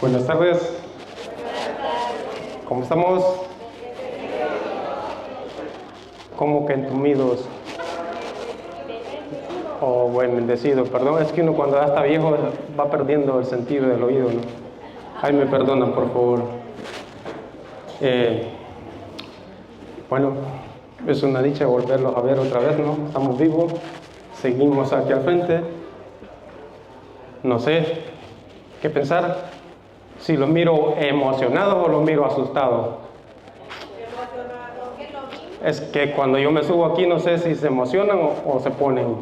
Buenas tardes. ¿Cómo estamos? ¿Cómo que entumidos? O bueno, bendecidos. Perdón, es que uno cuando ya está viejo va perdiendo el sentido del oído, ¿no? Ay, me perdonan, por favor. Bueno, es una dicha volverlos a ver otra vez, ¿no? Estamos vivos, seguimos aquí al frente. No sé qué pensar. Si los miro emocionados o los miro asustados. Es que cuando yo me subo aquí no sé si se emocionan o se ponen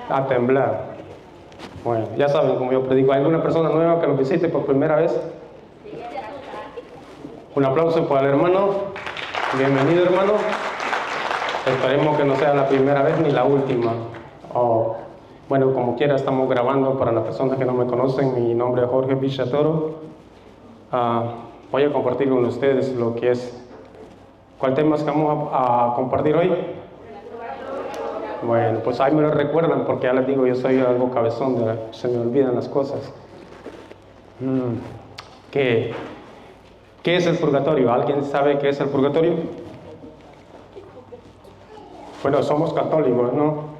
a temblar. Bueno, ya saben, como yo predico, ¿hay alguna persona nueva que nos visite por primera vez? Un aplauso para el hermano. Bienvenido, hermano. Esperemos que no sea la primera vez ni la última. Bueno, como quiera, estamos grabando para las personas que no me conocen. Mi nombre es Jorge Villatoro. Voy a compartir con ustedes lo que es. ¿Cuál tema es que vamos a compartir hoy? Bueno, pues ahí me lo recuerdan porque ya les digo, yo soy algo cabezón, se me olvidan las cosas. ¿Qué es el purgatorio? ¿Alguien sabe qué es el purgatorio? Bueno, somos católicos, ¿no?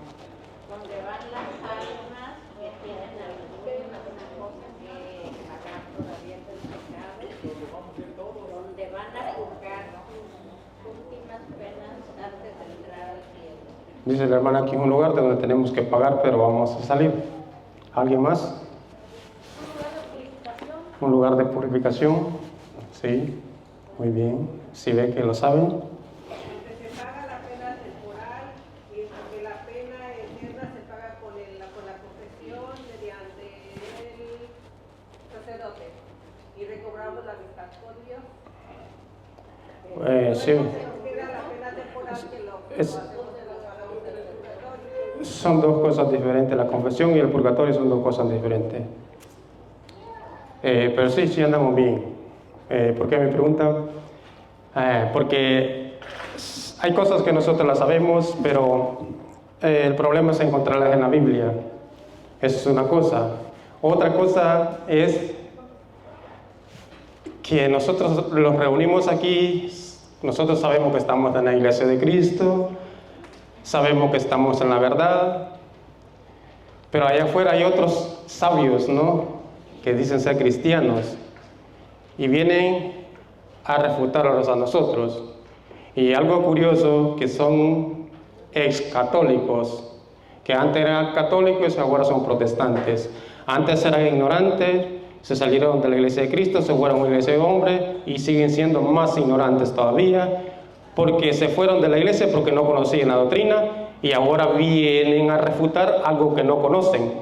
Dice la hermana aquí es un lugar donde tenemos que pagar, pero vamos a salir. ¿Alguien más? Un lugar de purificación. Sí, muy bien. Si ve que lo saben. Se paga la pena temporal y porque la pena eterna se paga con la confesión mediante el sacerdote y recobramos la amistad con Dios. Sí. La pena temporal que lo hacemos. Son dos cosas diferentes, la confesión y el purgatorio son dos cosas diferentes. Pero sí andamos bien. ¿Por qué me preguntan? Porque hay cosas que nosotros las sabemos, pero el problema es encontrarlas en la Biblia. Eso es una cosa. Otra cosa es que nosotros los reunimos aquí, nosotros sabemos que estamos en la iglesia de Cristo, sabemos que estamos en la verdad, pero allá afuera hay otros sabios, ¿no? Que dicen ser cristianos y vienen a refutarlos a nosotros. Y algo curioso, que son ex católicos, que antes eran católicos y ahora son protestantes. Antes eran ignorantes, se salieron de la iglesia de Cristo, se fueron a una iglesia de hombres y siguen siendo más ignorantes todavía, porque se fueron de la iglesia porque no conocían la doctrina y ahora vienen a refutar algo que no conocen.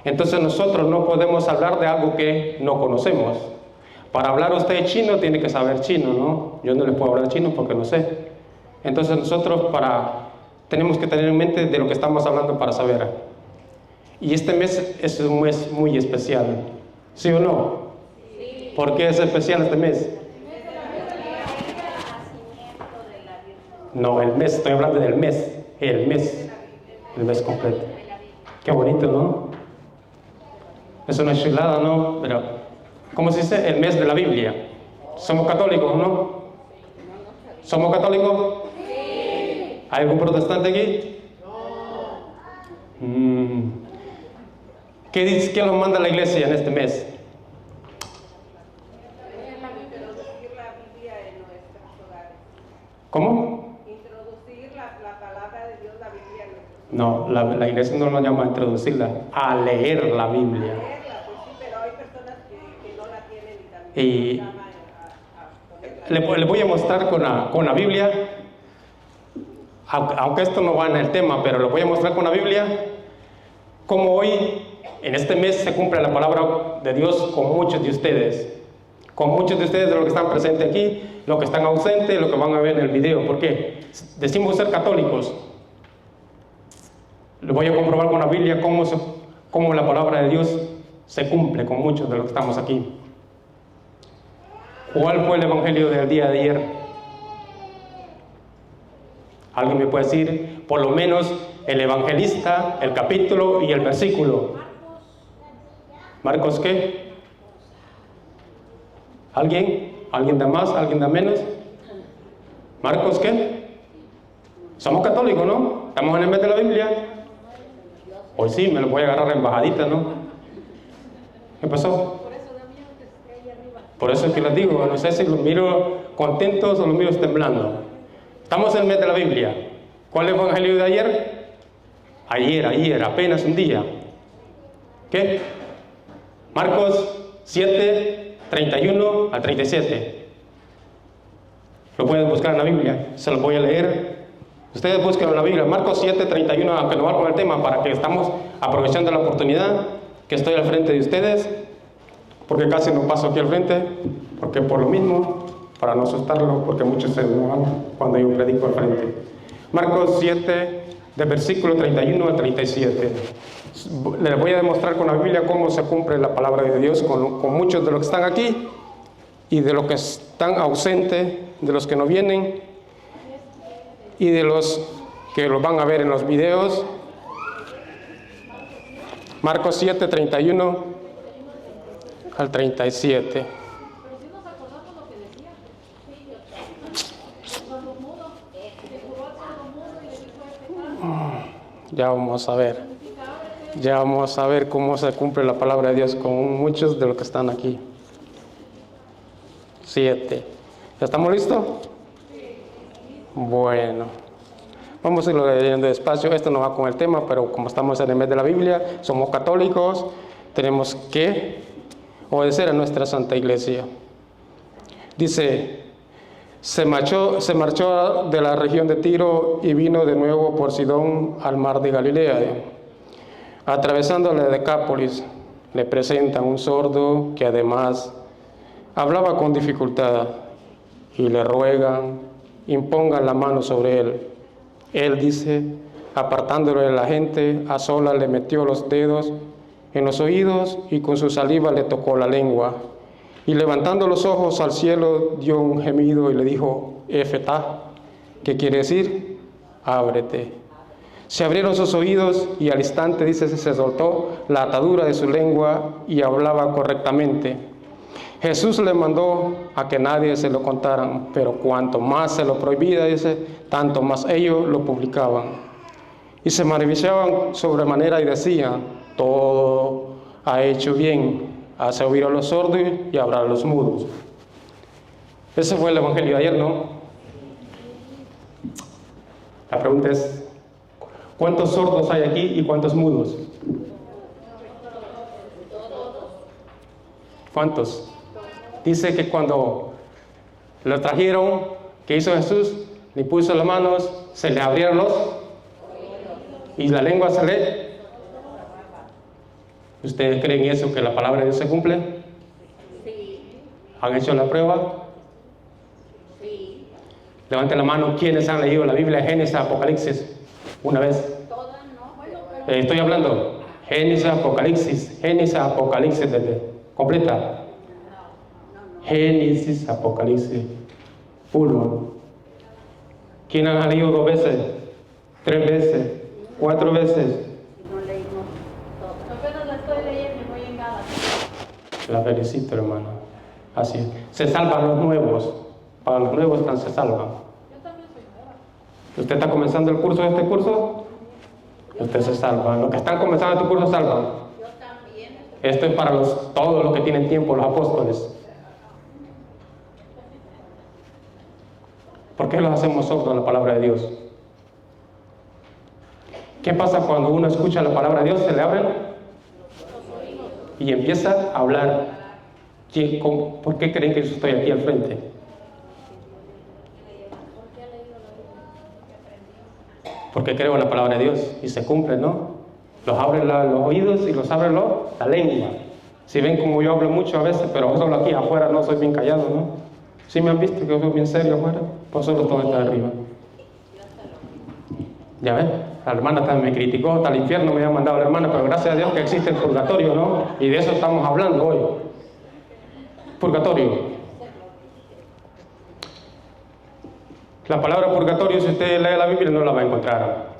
Entonces nosotros no podemos hablar de algo que no conocemos. Para hablar usted chino tiene que saber chino, ¿no? Yo no les puedo hablar chino porque no sé. Entonces nosotros tenemos que tener en mente de lo que estamos hablando para saber. Y este mes es un mes muy especial, ¿sí o no? Sí. ¿Por qué es especial este mes? No, el mes, estoy hablando del mes, el mes completo. Qué bonito, ¿no? Es una chulada, ¿no? Pero, ¿cómo se dice? El mes de la Biblia. Somos católicos, ¿no? ¿Somos católicos? Sí. ¿Hay algún protestante aquí? No. ¿Qué dice? ¿Quién nos manda a la iglesia en este mes? Introducir la Biblia en nuestros hogares. ¿Cómo? La palabra de Dios, la Biblia. No, la iglesia no nos llama a introducirla, a leer la Biblia. Pues sí, pero hay personas que no la tienen y también llaman le voy a mostrar con la Biblia, aunque esto no va en el tema, pero le voy a mostrar con la Biblia cómo hoy, en este mes, se cumple la palabra de Dios con muchos de ustedes. Con muchos de ustedes de los que están presentes aquí, los que están ausentes, los que van a ver en el video. ¿Por qué? Decimos ser católicos. Les voy a comprobar con la Biblia cómo la palabra de Dios se cumple con muchos de los que estamos aquí. ¿Cuál fue el evangelio del día de ayer? ¿Alguien me puede decir? Por lo menos el evangelista, el capítulo y el versículo. ¿Marcos qué? ¿Alguien? ¿Alguien da más? ¿Alguien da menos? ¿Marcos qué? Somos católicos, ¿no? ¿Estamos en el mes de la Biblia? Hoy sí, me lo voy a agarrar en bajadita, ¿no? ¿Qué pasó? Por eso es que les digo, no sé si los miro contentos o los miro temblando. Estamos en el mes de la Biblia. ¿Cuál es el evangelio de ayer? Ayer, apenas un día. ¿Qué? Marcos 7, 31 al 37. Lo pueden buscar en la Biblia, se lo voy a leer. Ustedes busquen en la Biblia, Marcos 7, 31, aunque no va con el tema, para que estamos aprovechando la oportunidad que estoy al frente de ustedes, porque casi no paso aquí al frente, porque por lo mismo, para no asustarlo, porque muchos se enojan cuando yo predico al frente. Marcos 7, del versículo 31 al 37. Les voy a demostrar con la Biblia cómo se cumple la palabra de Dios con muchos de los que están aquí y de los que están ausentes, de los que no vienen y de los que los van a ver en los videos. Marcos 7, 31 al 37. Ya vamos a ver cómo se cumple la palabra de Dios con muchos de los que están aquí. 7. ¿Ya estamos listos? Bueno, vamos a irlo leyendo despacio. Esto no va con el tema, pero como estamos en el mes de la Biblia, somos católicos, tenemos que obedecer a nuestra Santa Iglesia. Dice: se marchó de la región de Tiro y vino de nuevo por Sidón al mar de Galilea. Atravesando la Decápolis, le presentan un sordo que además hablaba con dificultad y le ruegan, impongan la mano sobre él. Él dice, apartándolo de la gente, a solas le metió los dedos en los oídos y con su saliva le tocó la lengua. Y levantando los ojos al cielo, dio un gemido y le dijo, Efetá, que quiere decir, ábrete. Se abrieron sus oídos y al instante, dice, se soltó la atadura de su lengua y hablaba correctamente. Jesús le mandó a que nadie se lo contaran, pero cuanto más se lo prohibía, dice, tanto más ellos lo publicaban. Y se maravillaban sobremanera y decían, todo ha hecho bien, hace oír a los sordos y hablar a los mudos. Ese fue el evangelio de ayer, ¿no? La pregunta es, ¿cuántos sordos hay aquí y cuántos mudos? ¿Cuántos? Dice que cuando lo trajeron, ¿qué hizo Jesús? Le puso las manos, se le abrieron los y la lengua se le... ¿Ustedes creen eso, que la palabra de Dios se cumple? Sí. ¿Han hecho la prueba? Sí. Levanten la mano, ¿quiénes han leído la Biblia, Génesis, Apocalipsis? Una vez. Todas no. Bueno, pero... Estoy hablando, Génesis, Apocalipsis, desde completa. Génesis, Apocalipsis, 1. ¿Quién ha leído 2 veces? 3 veces, 4 veces. No leímos todo. Apenas la estoy leyendo y voy en Gálatas. La felicito, hermano. Así es. Se salvan los nuevos. Para los nuevos se salvan. Yo también soy nueva. ¿Usted está comenzando el curso de este curso? Usted se salva. Los que están comenzando este curso se salvan. Yo también. Esto es para todos los que tienen tiempo, los apóstoles. ¿Por qué los hacemos sordos a la palabra de Dios? ¿Qué pasa cuando uno escucha la palabra de Dios? Se le abren y empieza a hablar. ¿Por qué creen que yo estoy aquí al frente? Porque creo en la palabra de Dios y se cumple, ¿no? Los abren los oídos y los abren la lengua. Si ven como yo hablo mucho a veces, pero solo aquí afuera no soy bien callado, ¿no? ¿Sí me han visto que yo soy bien serio afuera? Pues solo todo está arriba. Ya ven, la hermana también me criticó, hasta el infierno me había mandado la hermana, pero gracias a Dios que existe el purgatorio, ¿no? Y de eso estamos hablando hoy. Purgatorio. La palabra purgatorio, si usted lee la Biblia, no la va a encontrar.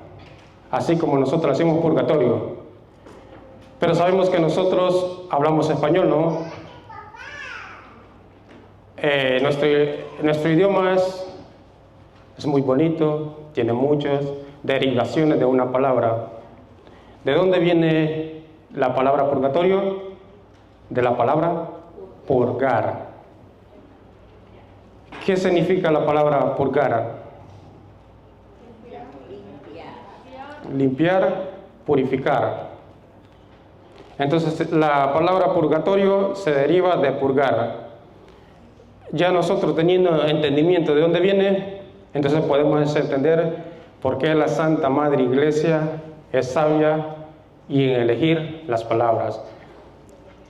Así como nosotros hacemos purgatorio. Pero sabemos que nosotros hablamos español, ¿no? nuestro idioma es muy bonito, tiene muchas derivaciones de una palabra. ¿De dónde viene la palabra purgatorio? De la palabra purgar. ¿Qué significa la palabra purgar? Limpiar, purificar. Entonces la palabra purgatorio se deriva de purgar. Ya nosotros teniendo entendimiento de dónde viene, entonces podemos entender por qué la Santa Madre Iglesia es sabia y en elegir las palabras.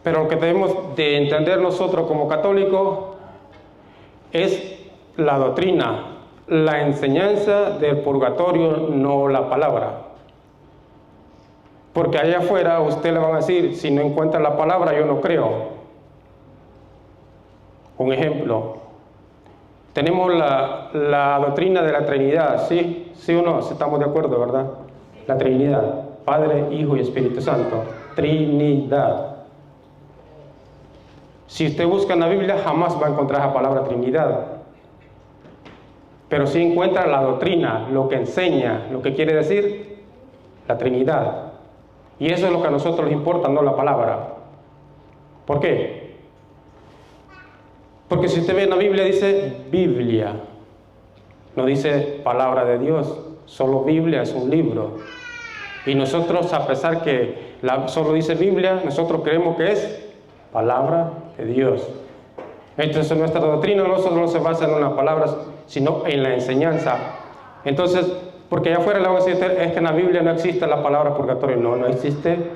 Pero lo que debemos de entender nosotros como católicos es la doctrina, la enseñanza del purgatorio, no la palabra. Porque allá afuera usted le van a decir, si no encuentra la palabra, yo no creo. Un ejemplo, tenemos la doctrina de la Trinidad, ¿sí? ¿Sí o no? Estamos de acuerdo, ¿verdad? La Trinidad, Padre, Hijo y Espíritu Santo. Trinidad. Si usted busca en la Biblia, jamás va a encontrar la palabra Trinidad. Pero sí encuentra la doctrina, lo que enseña, lo que quiere decir la Trinidad. Y eso es lo que a nosotros nos importa, no la palabra. ¿Por qué? Porque si usted ve en la Biblia, dice Biblia. No dice palabra de Dios. Solo Biblia es un libro. Y nosotros, a pesar que solo dice Biblia, nosotros creemos que es palabra de Dios. Entonces nuestra doctrina no se basa en unas palabras, sino en la enseñanza. Entonces, porque allá afuera le van a decir, es que en la Biblia no existe la palabra purgatorio. No, no existe.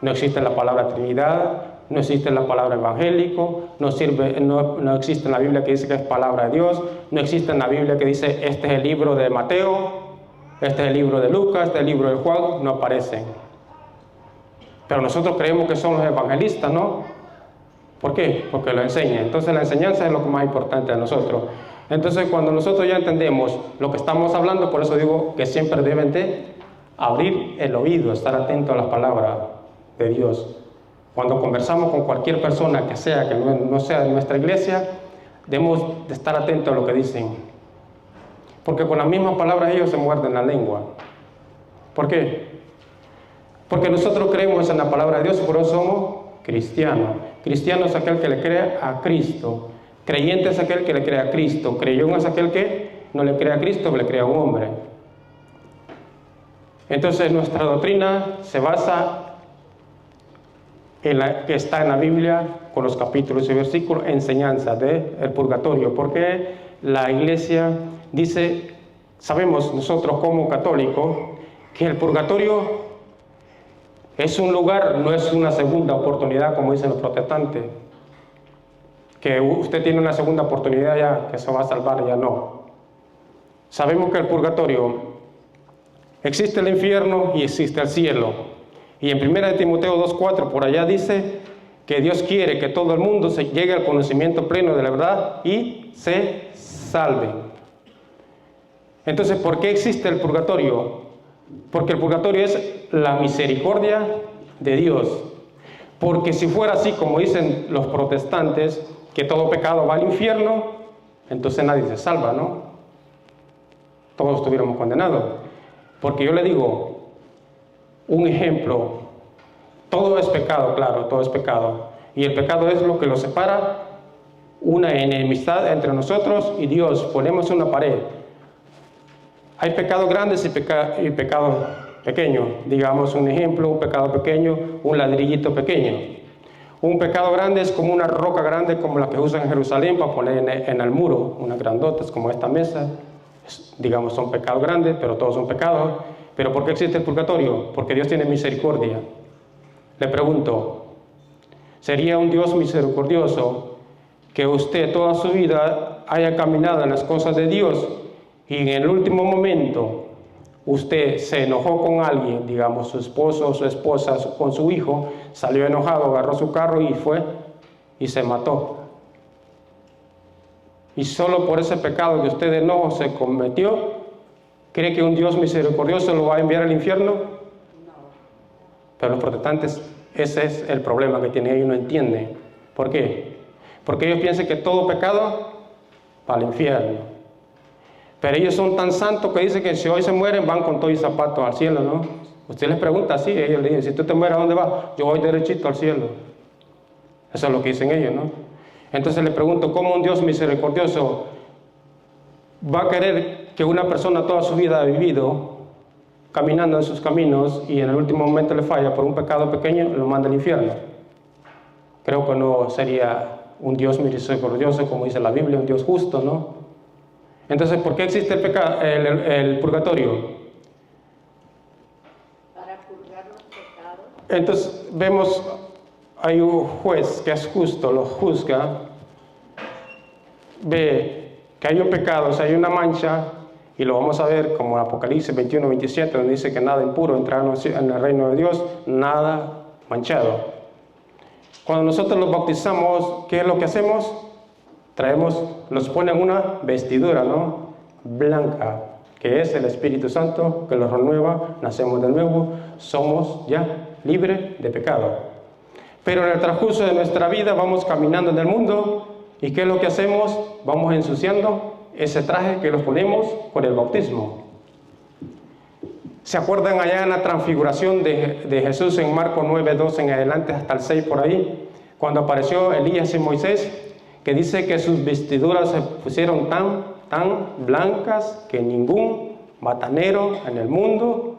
No existe la palabra Trinidad, no existe la palabra evangélico, no existe en la Biblia que dice que es palabra de Dios, no existe en la Biblia que dice este es el libro de Mateo, este es el libro de Lucas, este es el libro de Juan, no aparecen. Pero nosotros creemos que son los evangelistas, ¿no? ¿Por qué? Porque lo enseñan. Entonces la enseñanza es lo más importante a nosotros. Entonces cuando nosotros ya entendemos lo que estamos hablando, por eso digo que siempre deben de abrir el oído, estar atento a las palabras de Dios. Cuando conversamos con cualquier persona que no sea de nuestra iglesia, debemos de estar atentos a lo que dicen. Porque con las mismas palabras ellos se muerden la lengua. ¿Por qué? Porque nosotros creemos en la palabra de Dios, por eso somos cristianos. Cristiano es aquel que le cree a Cristo. Creyente es aquel que le cree a Cristo. Creyón es aquel que no le cree a Cristo, le cree a un hombre. Entonces nuestra doctrina se basa que está en la Biblia, con los capítulos y versículos, enseñanza del purgatorio, porque la iglesia dice, sabemos nosotros como católicos, que el purgatorio es un lugar, no es una segunda oportunidad, como dicen los protestantes, que usted tiene una segunda oportunidad ya, que se va a salvar, ya no. Sabemos que el purgatorio, existe el infierno y existe el cielo. Y en 1 Timoteo 2:4 por allá dice que Dios quiere que todo el mundo se llegue al conocimiento pleno de la verdad y se salve. Entonces, ¿por qué existe el purgatorio? Porque el purgatorio es la misericordia de Dios. Porque si fuera así, como dicen los protestantes, que todo pecado va al infierno, entonces nadie se salva, ¿no? Todos estuviéramos condenados. Porque yo le digo, un ejemplo, todo es pecado, claro, todo es pecado. Y el pecado es lo que lo separa, una enemistad entre nosotros y Dios. Ponemos una pared. Hay pecados grandes y pecados pequeños. Digamos un ejemplo, un pecado pequeño, un ladrillito pequeño. Un pecado grande es como una roca grande como la que usan en Jerusalén para poner en el muro, unas grandotas como esta mesa. Digamos, son pecados grandes, pero todos son pecados. ¿Pero por qué existe el purgatorio? Porque Dios tiene misericordia. Le pregunto, ¿sería un Dios misericordioso que usted toda su vida haya caminado en las cosas de Dios y en el último momento usted se enojó con alguien, digamos su esposo o su esposa, con su hijo, salió enojado, agarró su carro y fue y se mató? Y solo por ese pecado que usted de enojo se cometió, ¿cree que un Dios misericordioso lo va a enviar al infierno? No. Pero los protestantes, ese es el problema que tienen, ellos no entienden. ¿Por qué? porque ellos piensan que todo pecado va al infierno. Pero ellos son tan santos que dicen que si hoy se mueren van con todo y zapatos al cielo, ¿no? Usted les pregunta así, ellos le dicen, si tú te mueres, ¿a dónde vas? Yo voy derechito al cielo. Eso es lo que dicen ellos, ¿no? Entonces le pregunto, ¿cómo un Dios misericordioso va a querer que una persona toda su vida ha vivido caminando en sus caminos y en el último momento le falla por un pecado pequeño y lo manda al infierno? Creo que no sería un Dios misericordioso como dice la Biblia, un Dios justo, ¿no? Entonces, ¿por qué existe el purgatorio? Para purgar los pecados. Entonces, vemos, hay un juez que es justo, lo juzga, ve que hay un pecado, o sea, hay una mancha, y lo vamos a ver como en Apocalipsis 21-27, donde dice que nada impuro entrará en el reino de Dios, nada manchado. Cuando nosotros los bautizamos, ¿qué es lo que hacemos? Nos ponen una vestidura, ¿no? Blanca, que es el Espíritu Santo, que los renueva, nacemos de nuevo, somos ya libres de pecado. Pero en el transcurso de nuestra vida vamos caminando en el mundo, ¿y qué es lo que hacemos? Vamos ensuciando ese traje que nos ponemos por el bautismo. ¿Se acuerdan allá en la transfiguración de Jesús en Marcos 9:2 en adelante hasta el 6 por ahí? Cuando apareció Elías y Moisés, que dice que sus vestiduras se pusieron tan blancas que ningún matanero en el mundo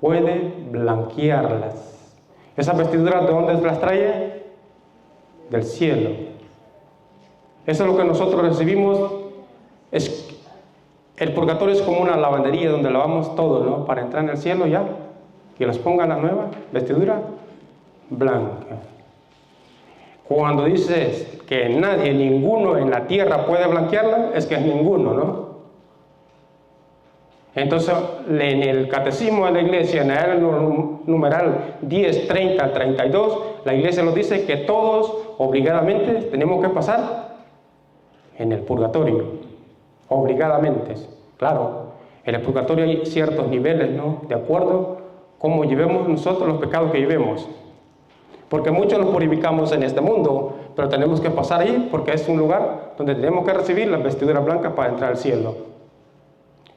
puede blanquearlas. ¿Esas vestiduras de dónde las trae? Del cielo. Eso es lo que nosotros recibimos. El purgatorio es como una lavandería donde lavamos todo, ¿no? Para entrar en el cielo ya, que los pongan la nueva vestidura blanca. Cuando dices que nadie, ninguno en la tierra puede blanquearla, es que es ninguno, ¿no? Entonces, en el catecismo de la iglesia, en el numeral 10, 30, 32, la iglesia nos dice que todos obligadamente tenemos que pasar en el purgatorio. Obligadamente. Claro, en el purgatorio hay ciertos niveles, ¿no? De acuerdo a cómo llevemos nosotros los pecados que llevemos. Porque muchos nos purificamos en este mundo, pero tenemos que pasar ahí porque es un lugar donde tenemos que recibir las vestiduras blancas para entrar al cielo.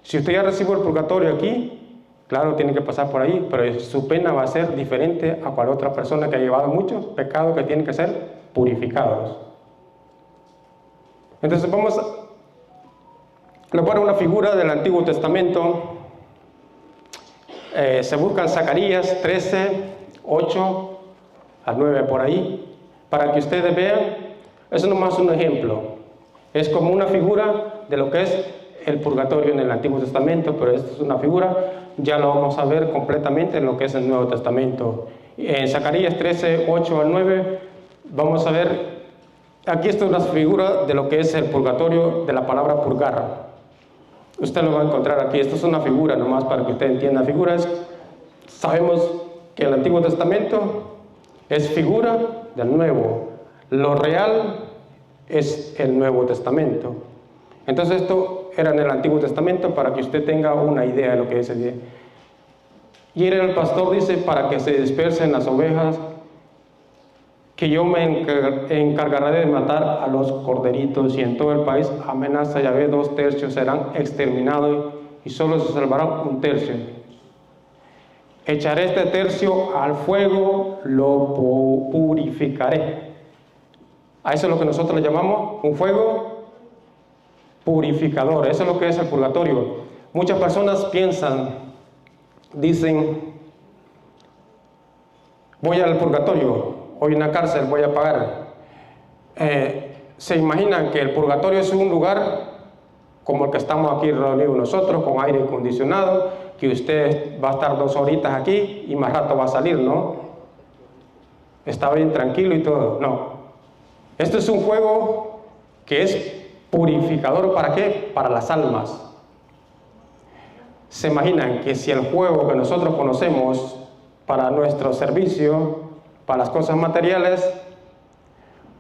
Si usted ya recibió el purgatorio aquí, claro, tiene que pasar por ahí, pero su pena va a ser diferente a cual otra persona que ha llevado muchos pecados que tienen que ser purificados. Entonces les voy a dar una figura del Antiguo Testamento. Se busca en Zacarías 13, 8 al 9 por ahí, para que ustedes vean. Eso nomás un ejemplo. Es como una figura de lo que es el purgatorio en el Antiguo Testamento, pero esta es una figura, ya lo vamos a ver completamente en lo que es el Nuevo Testamento. En Zacarías 13, 8 al 9, vamos a ver, aquí está una figura de lo que es el purgatorio, de la palabra purgar. Usted lo va a encontrar aquí. Esto es una figura, nomás para que usted entienda figuras. Sabemos que el Antiguo Testamento es figura del Nuevo. Lo real es el Nuevo Testamento. Entonces esto era en el Antiguo Testamento para que usted tenga una idea de lo que es el día. Y era el pastor, dice, para que se dispersen las ovejas, que yo me encargaré de matar a los corderitos, y en todo el país amenaza Yahvé, 2/3 serán exterminados y solo se salvará 1/3. Echaré este tercio al fuego, lo purificaré. A eso es lo que nosotros le llamamos un fuego purificador. Eso es lo que es el purgatorio. Muchas personas piensan, dicen, voy al purgatorio, hoy en la cárcel voy a pagar. Se imaginan que el purgatorio es un lugar como el que estamos aquí reunidos nosotros, con aire acondicionado, que usted va a estar 2 horitas aquí y más rato va a salir, ¿no? Está bien tranquilo y todo. No. Esto es un fuego que es purificador. ¿Para qué? Para las almas. Se imaginan que si el fuego que nosotros conocemos para nuestro servicio, para las cosas materiales,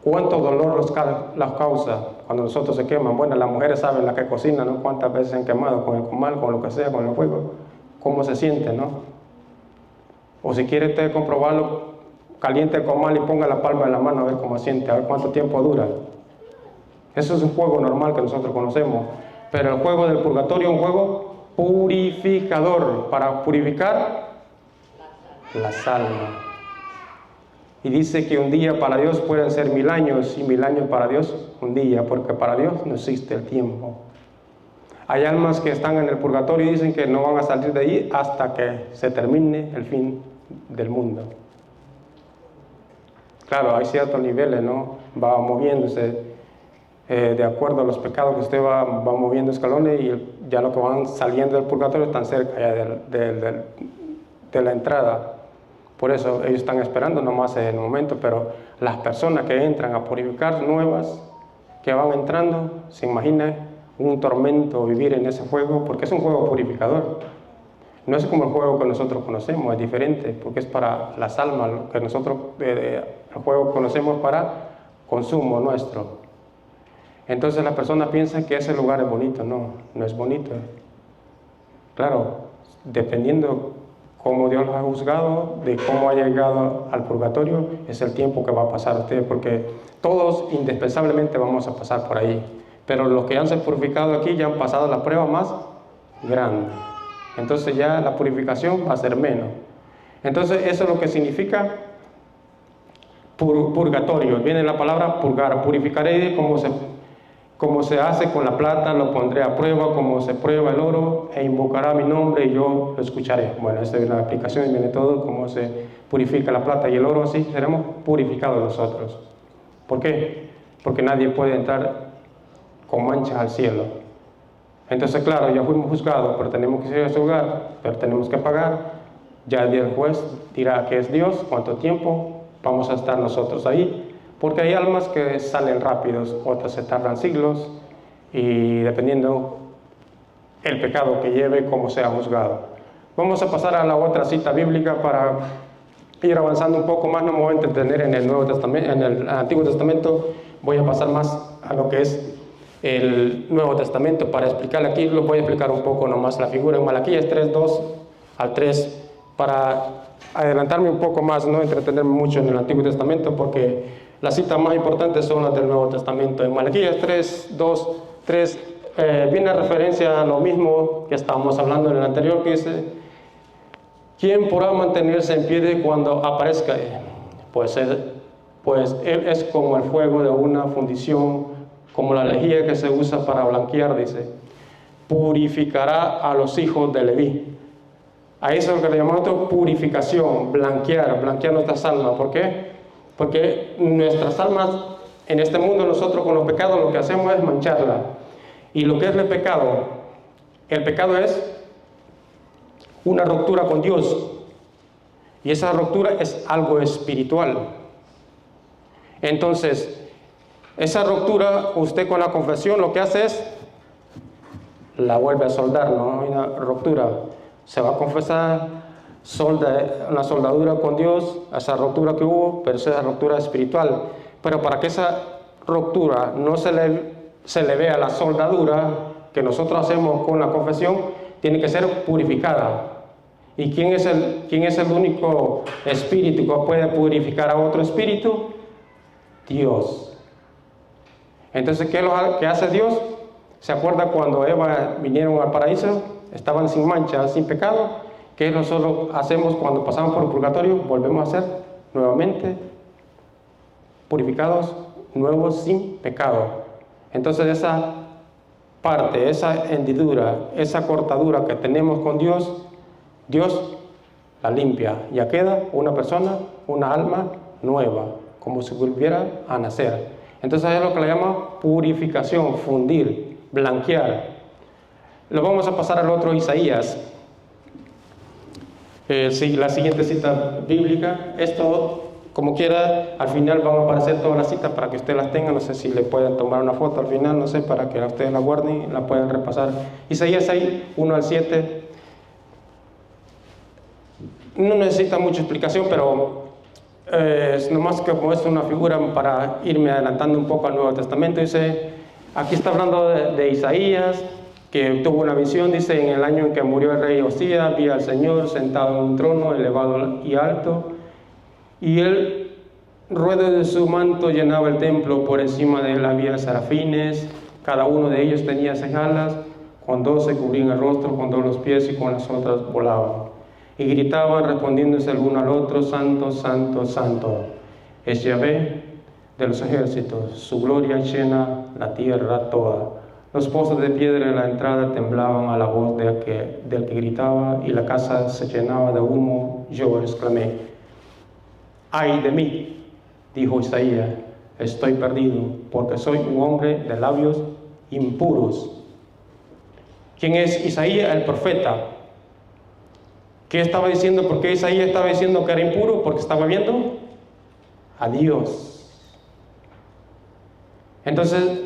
¿cuánto dolor las causa cuando nosotros se queman? Bueno, las mujeres saben la que cocinan, ¿no? Cuántas veces se han quemado con el comal, con lo que sea, con el fuego. ¿Cómo se siente, no? O si quiere usted comprobarlo, caliente el comal y ponga la palma en la mano a ver cómo siente, a ver cuánto tiempo dura. Eso es un juego normal que nosotros conocemos. Pero el juego del purgatorio es un juego purificador, para purificar las almas. Y dice que un día para Dios pueden ser 1000 años y 1000 años para Dios un día, porque para Dios no existe el tiempo. Hay almas que están en el purgatorio y dicen que no van a salir de ahí hasta que se termine el fin del mundo. Claro, hay ciertos niveles, ¿no? Va moviéndose de acuerdo a los pecados que usted va moviendo escalones, y ya los que van saliendo del purgatorio están cerca ya de la entrada. Por eso ellos están esperando nomás en el momento, pero las personas que entran a purificar, nuevas, que van entrando, se imagina un tormento vivir en ese juego, porque es un juego purificador. No es como el juego que nosotros conocemos, es diferente, porque es para las almas, lo que nosotros, el juego que conocemos para consumo nuestro. Entonces las personas piensan que ese lugar es bonito. No, no es bonito. Claro, dependiendo cómo Dios los ha juzgado, de cómo ha llegado al purgatorio, es el tiempo que va a pasar usted, porque todos indispensablemente vamos a pasar por ahí. Pero los que han sido purificados aquí ya han pasado la prueba más grande. Entonces ya la purificación va a ser menos. Entonces eso es lo que significa purgatorio. Viene la palabra purgar. Purificaré como se hace con la plata, lo pondré a prueba, como se prueba el oro, e invocará mi nombre y yo lo escucharé. Bueno, esta es la aplicación y viene todo, cómo se purifica la plata y el oro, así seremos purificados nosotros. ¿Por qué? Porque nadie puede entrar con manchas al cielo. Entonces, claro, ya fuimos juzgados, pero tenemos que ir a ese lugar, pero tenemos que pagar. Ya el juez dirá que es Dios, cuánto tiempo vamos a estar nosotros ahí. Porque hay almas que salen rápidos, otras se tardan siglos, y dependiendo el pecado que lleve, cómo sea juzgado. Vamos a pasar a la otra cita bíblica para ir avanzando un poco más. No me voy a entretener en el Nuevo Testamento, en el Antiguo Testamento. Voy a pasar más a lo que es el Nuevo Testamento para explicarle aquí. Lo voy a explicar un poco nomás la figura en Malaquías 3:2 al 3, para adelantarme un poco más, no entretenerme mucho en el Antiguo Testamento, porque las citas más importantes son las del Nuevo Testamento. En Malaquías 3:2, 3 viene referencia a lo mismo que estábamos hablando en el anterior, que dice: ¿quién podrá mantenerse en pie cuando aparezca él? Pues él es como el fuego de una fundición, como la lejía que se usa para blanquear, dice. Purificará a los hijos de Leví. A eso es lo que le llamamos purificación, blanquear nuestras almas. ¿Por qué? Porque nuestras almas en este mundo, nosotros con los pecados lo que hacemos es mancharla. Y lo que es el pecado es una ruptura con Dios. Y esa ruptura es algo espiritual. Entonces, esa ruptura, usted con la confesión lo que hace es la vuelve a soldar, ¿no? Hay una ruptura. Se va a confesar, una soldadura con Dios, esa ruptura que hubo, pero esa ruptura espiritual. Pero para que esa ruptura no se le vea la soldadura que nosotros hacemos con la confesión, tiene que ser purificada. ¿Y quién es el único espíritu que puede purificar a otro espíritu? Dios. Entonces, ¿qué hace Dios? ¿Se acuerda cuando Eva vinieron al paraíso? Estaban sin mancha, sin pecado. ¿Qué nosotros hacemos cuando pasamos por el purgatorio? Volvemos a ser nuevamente purificados, nuevos, sin pecado. Entonces esa parte, esa hendidura, esa cortadura que tenemos con Dios, Dios la limpia. Ya queda una persona, una alma nueva, como si volviera a nacer. Entonces es lo que le llama purificación, fundir, blanquear. Lo vamos a pasar al otro Isaías. La siguiente cita bíblica. Esto, como quiera, al final van a aparecer todas las citas para que usted las tenga. No sé si le pueden tomar una foto al final, no sé, para que ustedes la guarden y la puedan repasar. Isaías 6, 1 al 7. No necesita mucha explicación, pero es nomás que como es una figura para irme adelantando un poco al Nuevo Testamento. Dice, aquí está hablando de Isaías, que tuvo una visión. Dice, en el año en que murió el rey Osías, vi al Señor sentado en un trono elevado y alto, Y el ruedo de su manto llenaba el templo. Por encima de él había serafines, cada uno de ellos tenía 6 alas, con 2 se cubrían el rostro, con 2 los pies y con las otras volaban. Y gritaban respondiéndose el uno al otro: Santo, Santo, Santo es Yahvé de los ejércitos, su gloria llena la tierra toda. Los pozos de piedra en la entrada temblaban a la voz del que gritaba, y la casa se llenaba de humo. Yo exclamé: ¡ay de mí!, dijo Isaías, estoy perdido, porque soy un hombre de labios impuros. ¿Quién es Isaías? El profeta. ¿Qué estaba diciendo? ¿Por qué Isaías estaba diciendo que era impuro? Porque estaba viendo a Dios. Entonces,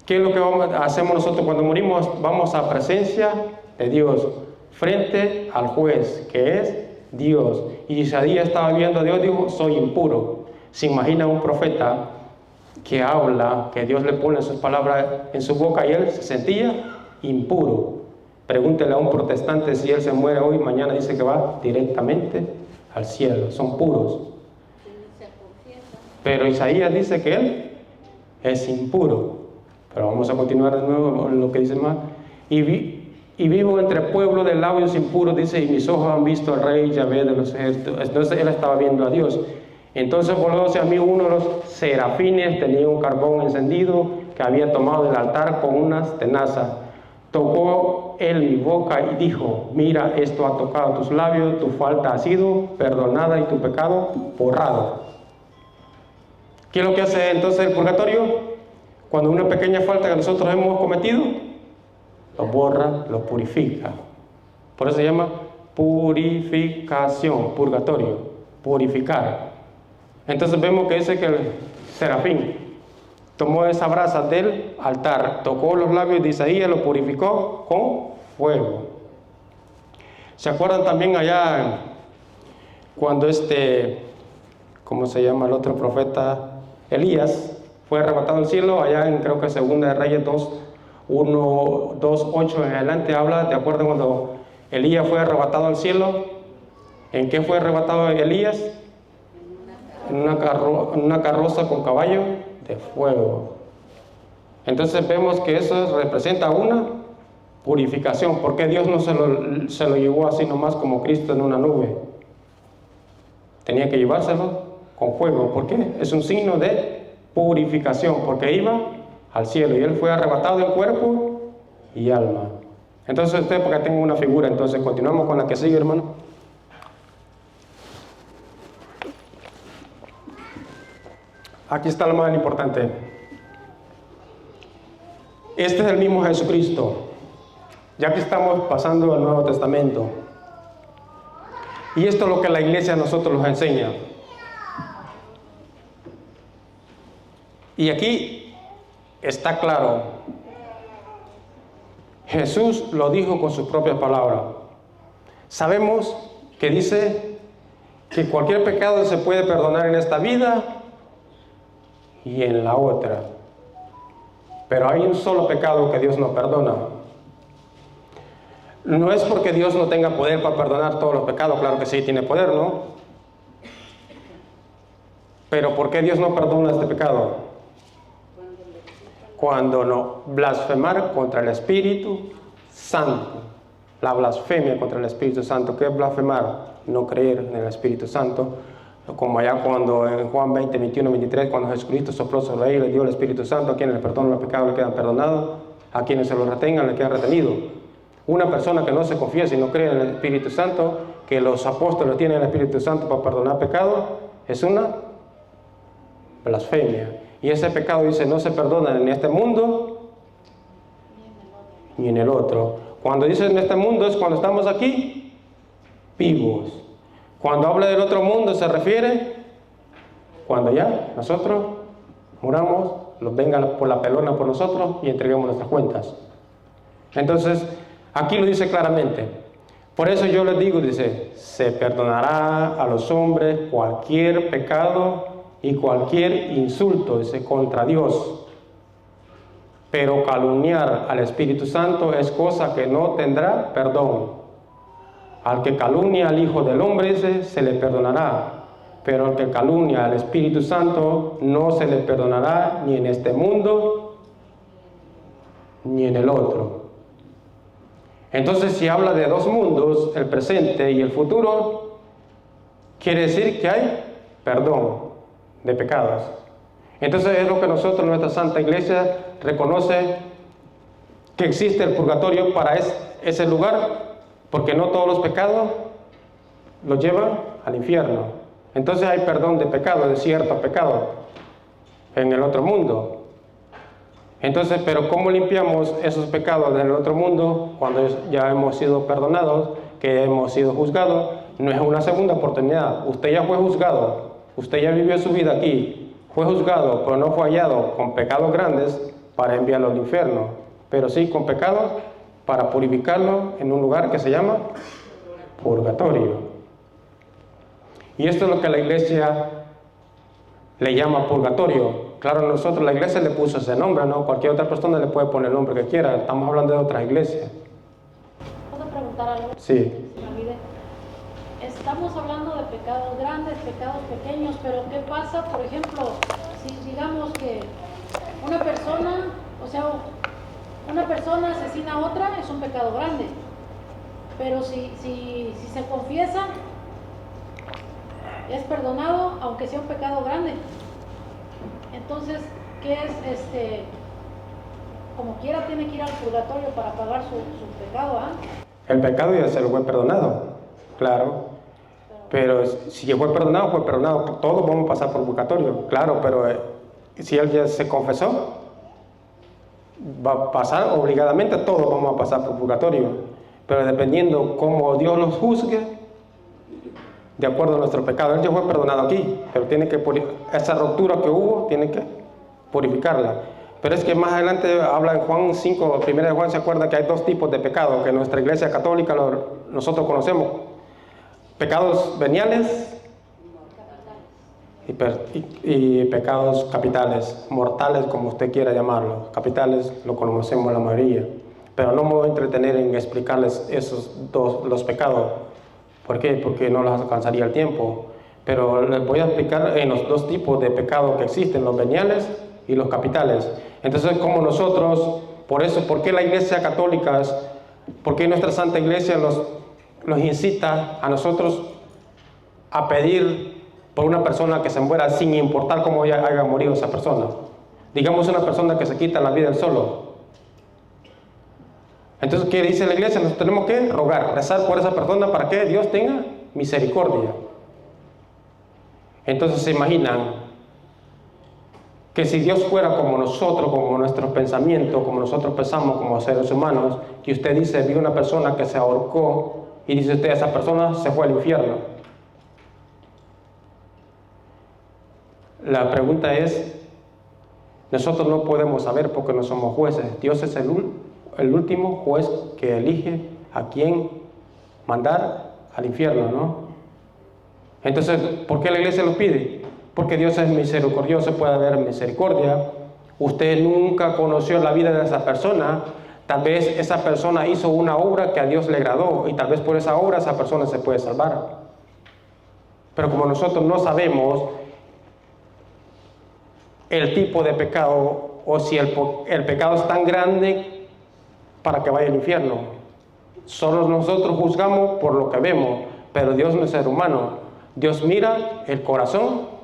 ¿qué es lo que hacemos nosotros cuando morimos? Vamos a presencia de Dios, frente al juez, que es Dios. Y Isaías estaba viendo a Dios, dijo: soy impuro. Se imagina un profeta que habla, que Dios le pone sus palabras en su boca, y él se sentía impuro. Pregúntele a un protestante si él se muere hoy, mañana dice que va directamente al cielo. Son puros. Pero Isaías dice que él es impuro. Pero vamos a continuar de nuevo en lo que dice más. Y vivo entre pueblo de labios impuros, dice, y mis ojos han visto al rey Yahvé de los ejércitos. Entonces él estaba viendo a Dios. Entonces voló hacia mí uno de los serafines, tenía un carbón encendido que había tomado del altar con unas tenazas. Tocó él mi boca y dijo: mira, esto ha tocado tus labios, tu falta ha sido perdonada y tu pecado borrado. ¿Qué es lo que hace entonces el purgatorio? Cuando una pequeña falta que nosotros hemos cometido, lo borra, lo purifica. Por eso se llama purificación, purgatorio, purificar. Entonces vemos que dice que el serafín tomó esa brasa del altar, tocó los labios de Isaías, lo purificó con fuego. ¿Se acuerdan también allá cuando ¿cómo se llama el otro profeta? Elías fue arrebatado al cielo, allá en, creo que Segunda de Reyes 2:8 en adelante habla. ¿Te acuerdas cuando Elías fue arrebatado al cielo? ¿En qué fue arrebatado Elías? En una carroza con caballo de fuego. Entonces vemos que eso representa una purificación. ¿Por qué Dios no se lo llevó así nomás como Cristo en una nube? Tenía que llevárselo con fuego. ¿Por qué? Es un signo de purificación, porque iba al cielo y él fue arrebatado en cuerpo y alma. Entonces usted, porque tengo una figura, entonces continuamos con la que sigue, hermano. Aquí está lo más importante. Este es el mismo Jesucristo. Ya que estamos pasando al Nuevo Testamento. Y esto es lo que la iglesia a nosotros nos enseña. Y aquí está claro. Jesús lo dijo con sus propias palabras. Sabemos que dice que cualquier pecado se puede perdonar en esta vida y en la otra. Pero hay un solo pecado que Dios no perdona. No es porque Dios no tenga poder para perdonar todos los pecados, claro que sí tiene poder, ¿no? Pero ¿por qué Dios no perdona este pecado? Cuando no blasfemar contra el Espíritu Santo. La blasfemia contra el Espíritu Santo. ¿Qué es blasfemar? No creer en el Espíritu Santo. Como allá cuando en Juan 20, 21, 23, cuando Jesucristo sopló sobre ellos, le dio el Espíritu Santo. A quienes les perdonan los pecados le quedan perdonados, a quienes se los retengan le quedan retenidos. Una persona que no se confiesa y no cree en el Espíritu Santo, que los apóstoles tienen el Espíritu Santo para perdonar pecados, es una blasfemia. Y ese pecado, dice, no se perdona en este mundo ni en el otro. Cuando dice en este mundo es cuando estamos aquí vivos. Cuando habla del otro mundo se refiere cuando ya nosotros muramos, los vengan por la pelona por nosotros y entreguemos nuestras cuentas. Entonces, aquí lo dice claramente. Por eso yo les digo, dice, se perdonará a los hombres cualquier pecado y cualquier insulto, dice, contra Dios. Pero calumniar al Espíritu Santo es cosa que no tendrá perdón. Al que calumnia al Hijo del Hombre, dice, se le perdonará. pero al que calumnia al Espíritu Santo no se le perdonará ni en este mundo ni en el otro. Entonces, si habla de dos mundos, el presente y el futuro, quiere decir que hay perdón de pecados. Entonces es lo que nosotros, nuestra Santa Iglesia, reconoce que existe el purgatorio para ese lugar, porque no todos los pecados los llevan al infierno. Entonces hay perdón de pecado, de ciertos pecados, en el otro mundo. Entonces, pero ¿cómo limpiamos esos pecados del otro mundo cuando ya hemos sido perdonados, que hemos sido juzgados? No es una segunda oportunidad. Usted ya fue juzgado, usted ya vivió su vida aquí, fue juzgado, pero no fue hallado con pecados grandes para enviarlo al infierno, pero sí con pecados para purificarlo en un lugar que se llama purgatorio. Y esto es lo que la Iglesia le llama purgatorio. Claro, nosotros, la Iglesia le puso ese nombre, ¿no? Cualquier otra persona le puede poner el nombre que quiera. Estamos hablando de otras iglesias. ¿Puedo preguntar algo? Sí. Estamos hablando de pecados grandes, pecados pequeños, pero ¿qué pasa, por ejemplo, si digamos que una persona asesina a otra, es un pecado grande, pero si se confiesa, es perdonado, aunque sea un pecado grande? Entonces, ¿qué es como quiera tiene que ir al purgatorio para pagar su pecado, ¿ah? El pecado ya se lo fue perdonado, claro. Pero si fue perdonado, todos vamos a pasar por purgatorio, claro, pero si él ya se confesó, va a pasar obligadamente, todos vamos a pasar por purgatorio. Pero dependiendo cómo Dios los juzgue, de acuerdo a nuestro pecado. Él ya fue perdonado aquí, pero tiene que esa ruptura que hubo, tiene que purificarla. Pero es que más adelante habla en Juan 5, primera de Juan, se acuerda que hay dos tipos de pecado que en nuestra Iglesia Católica nosotros conocemos: pecados veniales y pecados capitales, mortales, como usted quiera llamarlos. Capitales lo conocemos la mayoría, pero no me voy a entretener en explicarles esos dos, los pecados. ¿Por qué? Porque no les alcanzaría el tiempo. Pero les voy a explicar en los dos tipos de pecados que existen, los veniales y los capitales. Entonces, como nosotros, por eso, ¿por qué la Iglesia Católica, por qué nuestra Santa Iglesia nos incita a nosotros a pedir por una persona que se muera sin importar cómo haya morido esa persona? Digamos una persona que se quita la vida del solo. Entonces, ¿qué dice la Iglesia? Nosotros tenemos que rogar, rezar por esa persona para que Dios tenga misericordia. Entonces, ¿se imaginan que si Dios fuera como nosotros, como nuestros pensamientos, como nosotros pensamos como seres humanos, que usted dice, vi una persona que se ahorcó y dice usted, esa persona se fue al infierno? La pregunta es, nosotros no podemos saber porque no somos jueces. Dios es el último juez que elige a quién mandar al infierno, ¿no? Entonces, ¿por qué la Iglesia lo pide? Porque Dios es misericordioso, puede haber misericordia. Usted nunca conoció la vida de esa persona. Tal vez esa persona hizo una obra que a Dios le agradó y tal vez por esa obra esa persona se puede salvar. Pero como nosotros no sabemos el tipo de pecado o si el pecado es tan grande para que vaya al infierno, solo nosotros juzgamos por lo que vemos, pero Dios no es ser humano. Dios mira el corazón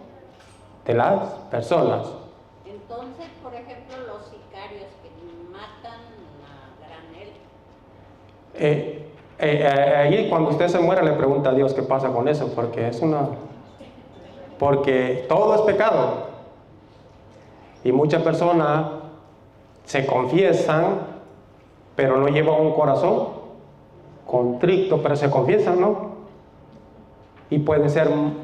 de las personas. Entonces, por ejemplo, los sicarios que matan a granel. Ahí cuando usted se muera le pregunta a Dios qué pasa con eso, porque todo es pecado. Y muchas personas se confiesan, pero no llevan un corazón contrito, pero se confiesan, ¿no? Y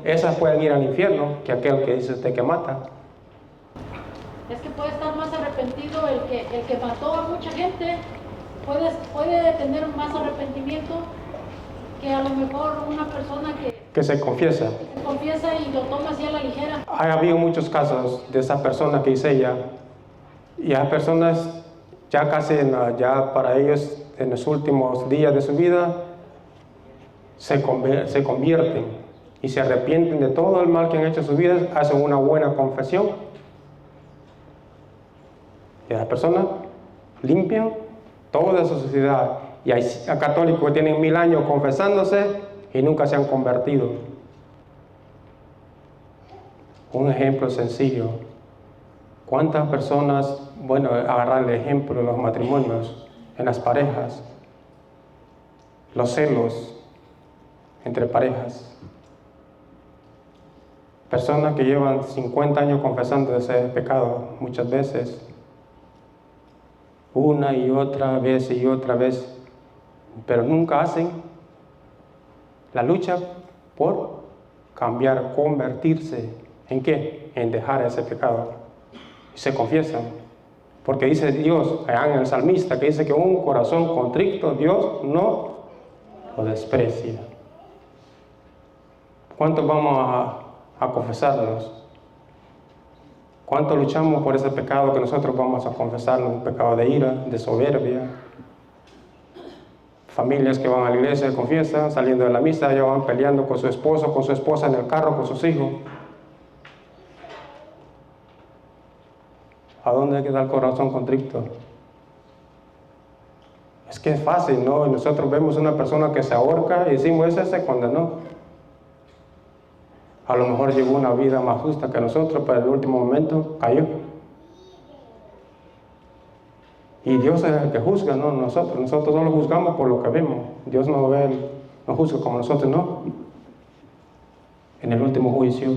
esas pueden ir al infierno que aquel que dice usted que mata. Es que puede estar más arrepentido el que mató a mucha gente, puede tener más arrepentimiento que a lo mejor una persona que se confiesa y lo toma así a la ligera. Ha habido muchos casos de esa persona que dice ella, y hay personas ya casi ya para ellos en los últimos días de su vida se convierten y se arrepienten de todo el mal que han hecho en sus vidas, hacen una buena confesión, y las personas limpian toda su sociedad. Y hay católicos que tienen 1000 años confesándose y nunca se han convertido. Un ejemplo sencillo. ¿Cuántas personas, bueno, agarrar el ejemplo de los matrimonios, en las parejas, los celos entre parejas? Personas que llevan 50 años confesando ese pecado muchas veces, una y otra vez, pero nunca hacen la lucha por cambiar, convertirse. ¿En qué? En dejar ese pecado. Y se confiesan. Porque dice Dios, en el salmista, que dice que un corazón contrito Dios no lo desprecia. ¿Cuántos vamos a confesarnos? ¿Cuánto luchamos por ese pecado que nosotros vamos a confesarnos? Un pecado de ira, de soberbia. Familias que van a la iglesia, confiesan, saliendo de la misa, ya van peleando con su esposo, con su esposa en el carro, con sus hijos. ¿A dónde queda el corazón contrito? Es que es fácil, ¿no? Nosotros vemos una persona que se ahorca y decimos, ese se condenó. A lo mejor llevó una vida más justa que nosotros, pero en el último momento cayó. Y Dios es el que juzga, no nosotros. Nosotros solo juzgamos por lo que vemos. Dios no ve, no juzga como nosotros, no. En el último juicio,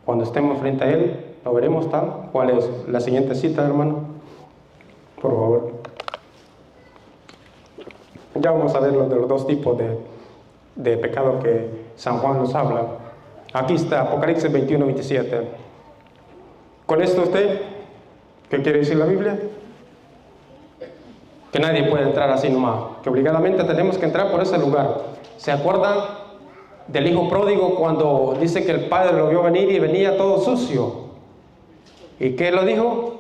cuando estemos frente a Él, lo veremos tal. ¿Cuál es la siguiente cita, hermano? Por favor. Ya vamos a ver de los dos tipos de pecado que San Juan nos habla. Aquí está, Apocalipsis 21, 27. ¿Con esto usted qué quiere decir la Biblia? Que nadie puede entrar así nomás, que obligadamente tenemos que entrar por ese lugar. ¿Se acuerdan del hijo pródigo cuando dice que el padre lo vio venir y venía todo sucio? ¿Y qué lo dijo?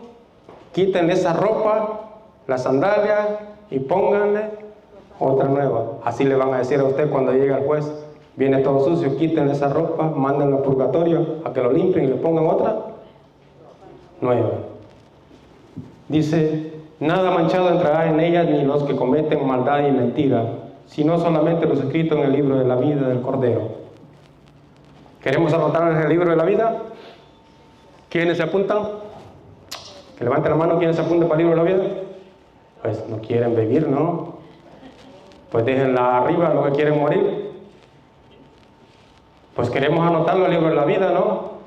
Quítenle esa ropa, la sandalia y pónganle otra nueva. Así le van a decir a usted cuando llegue el juez. Viene todo sucio, quítenle esa ropa, mándenlo al purgatorio a que lo limpien y le pongan otra nueva. Dice, nada manchado entrará en ella ni los que cometen maldad y mentira, sino solamente los escritos en el libro de la vida del Cordero. ¿Queremos anotar en el libro de la vida? ¿Quiénes se apuntan? Que levanten la mano, ¿quiénes se apuntan para el libro de la vida? Pues no quieren vivir, ¿no? Pues déjenla arriba los que quieren morir. Pues queremos anotarlo en el libro de la vida, ¿no?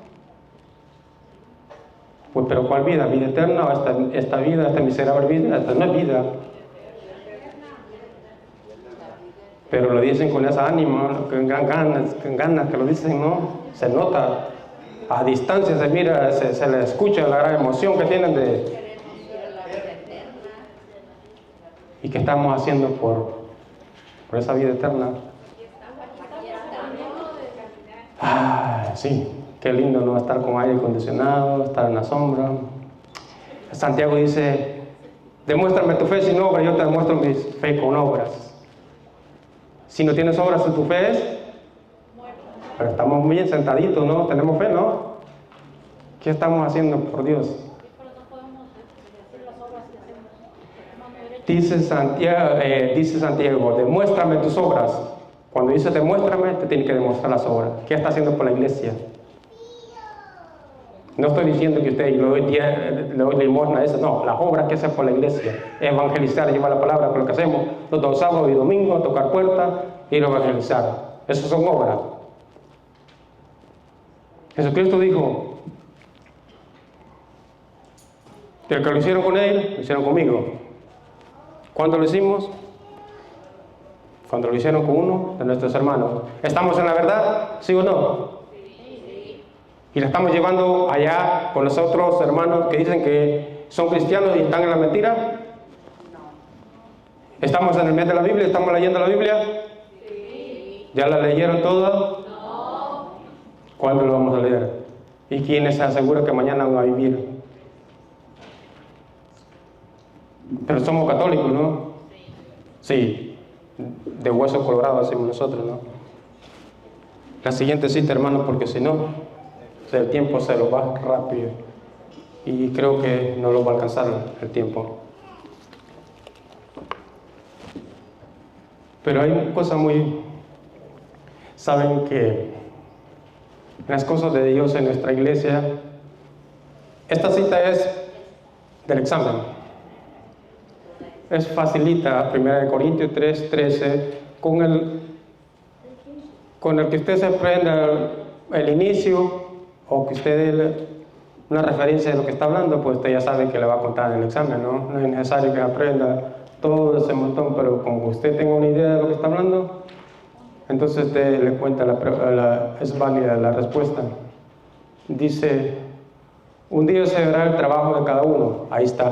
Pues, pero ¿cuál vida? ¿Vida eterna? ¿O esta vida, esta miserable vida? Esta no es vida. Pero lo dicen con esa ánimo, con ganas que lo dicen, ¿no? Se nota, a distancia se mira, se le escucha la gran emoción que tienen de... ¿Y qué estamos haciendo por esa vida eterna? Ah, sí, qué lindo, ¿no? Estar con aire acondicionado, estar en la sombra. Santiago dice, demuéstrame tu fe sin obras, yo te demuestro mi fe con obras. Si no tienes obras, tu fe es... Pero estamos muy bien sentaditos, ¿no? Tenemos fe, ¿no? ¿Qué estamos haciendo por Dios? Dice Santiago, demuéstrame tus obras. Cuando dice demuéstrame, te tiene que demostrar las obras. ¿Qué está haciendo por la iglesia? No estoy diciendo que usted le doy limosna a eso, no, las obras que hace por la iglesia. Evangelizar, llevar la palabra, con lo que hacemos los sábados y domingos, tocar puertas, ir a evangelizar. Esas son obras. Jesucristo dijo, que el que lo hicieron con Él, lo hicieron conmigo. ¿Cuándo lo hicimos? Cuando lo hicieron con uno de nuestros hermanos. ¿Estamos en la verdad? ¿Sí o no? Sí. ¿Y la estamos llevando allá con los otros hermanos que dicen que son cristianos y están en la mentira? No. ¿Estamos en el mes de la Biblia? ¿Estamos leyendo la Biblia? Sí. ¿Ya la leyeron toda? No. ¿Cuándo lo vamos a leer? ¿Y quiénes se aseguran que mañana van a vivir? Pero somos católicos, ¿no? Sí. De hueso colorado decimos nosotros, ¿no? la siguiente cita, hermano, porque si no, el tiempo se lo va rápido y creo que no lo va a alcanzar el tiempo. Pero hay una cosa saben que en las cosas de Dios en nuestra iglesia, esta cita es del examen. Es facilita, 1 Corintios 3:13, con el que usted se aprenda el inicio, o que usted dé una referencia de lo que está hablando, pues usted ya sabe que le va a contar en el examen, ¿no? No es necesario que aprenda todo ese montón, pero como usted tenga una idea de lo que está hablando, entonces usted le cuenta, es válida la respuesta. Dice, un día se verá el trabajo de cada uno. Ahí está.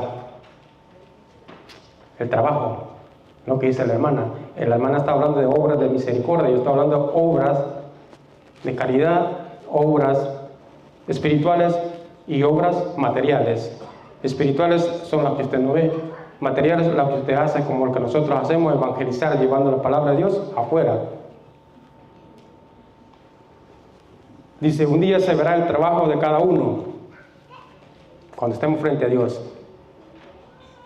El trabajo, lo que dice la hermana. La hermana está hablando de obras de misericordia, yo estoy hablando de obras de caridad, obras espirituales y obras materiales. Espirituales son las que usted no ve, materiales las que usted hace, como lo que nosotros hacemos, evangelizar, llevando la palabra de Dios afuera. Dice, un día se verá el trabajo de cada uno cuando estemos frente a Dios.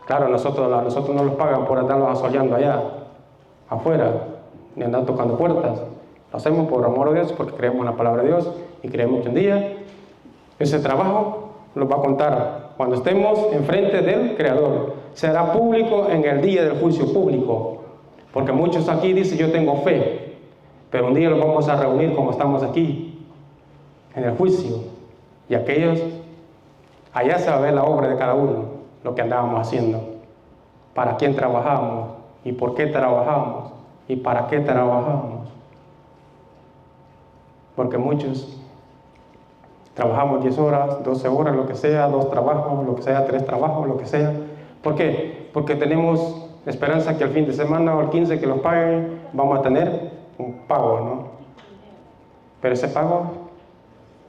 Claro, nosotros no los pagan por andarlos asoleando allá afuera, ni andar tocando puertas. Lo hacemos por amor a Dios, porque creemos en la palabra de Dios y creemos que un día ese trabajo lo va a contar cuando estemos enfrente del Creador. Será público en el día del juicio público, porque muchos aquí dicen yo tengo fe, pero un día los vamos a reunir como estamos aquí en el juicio, y aquellos allá se va a ver la obra de cada uno, lo que andábamos haciendo, para quién trabajamos y por qué trabajamos y para qué trabajamos, porque muchos trabajamos 10 horas, 12 horas, lo que sea, 2 trabajos, lo que sea, 3 trabajos, lo que sea. ¿Por qué? Porque tenemos esperanza que el fin de semana o el 15 que los paguen, vamos a tener un pago, ¿no? Pero ese pago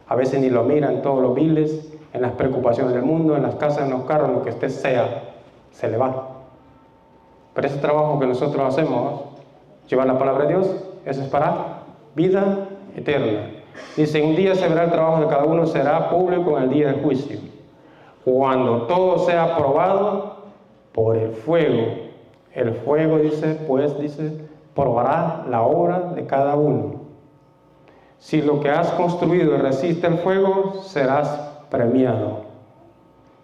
a veces ni lo miran, todos los biles, en las preocupaciones del mundo, en las casas, en los carros, en lo que usted sea, se le va. Pero ese trabajo que nosotros hacemos, llevar la palabra de Dios, eso es para vida eterna. Dice, un día se verá el trabajo de cada uno, será público en el día del juicio, cuando todo sea probado por el fuego. El fuego, dice, probará la obra de cada uno. Si lo que has construido resiste el fuego, serás premiado.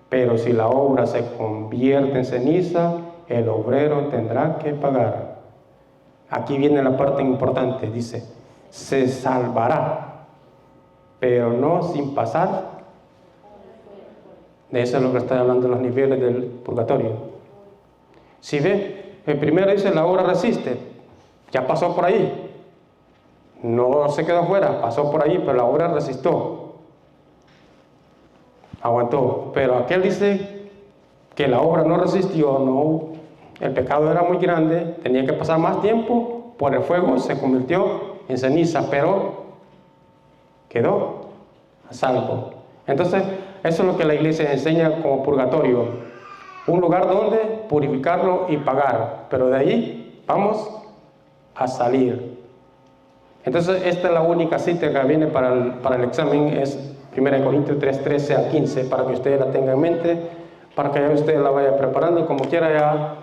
Pero si la obra se convierte en ceniza, el obrero tendrá que pagar. Aquí viene la parte importante, dice, se salvará, pero no sin pasar. De eso es lo que está hablando los niveles del purgatorio. Si ve, el primero dice la obra resiste, ya pasó por ahí. No se quedó afuera, pasó por ahí, pero la obra resistió, aguantó. Pero aquel dice que la obra no resistió, no, el pecado era muy grande, tenía que pasar más tiempo, por el fuego se convirtió en ceniza, pero quedó a salvo. Entonces, eso es lo que la iglesia enseña como purgatorio, un lugar donde purificarlo y pagar, pero de ahí vamos a salir. Entonces, esta es la única cita que viene para el examen, es 1 Corintios 3:13 a 15, para que usted la tenga en mente, para que ya usted la vaya preparando, como quiera. Ya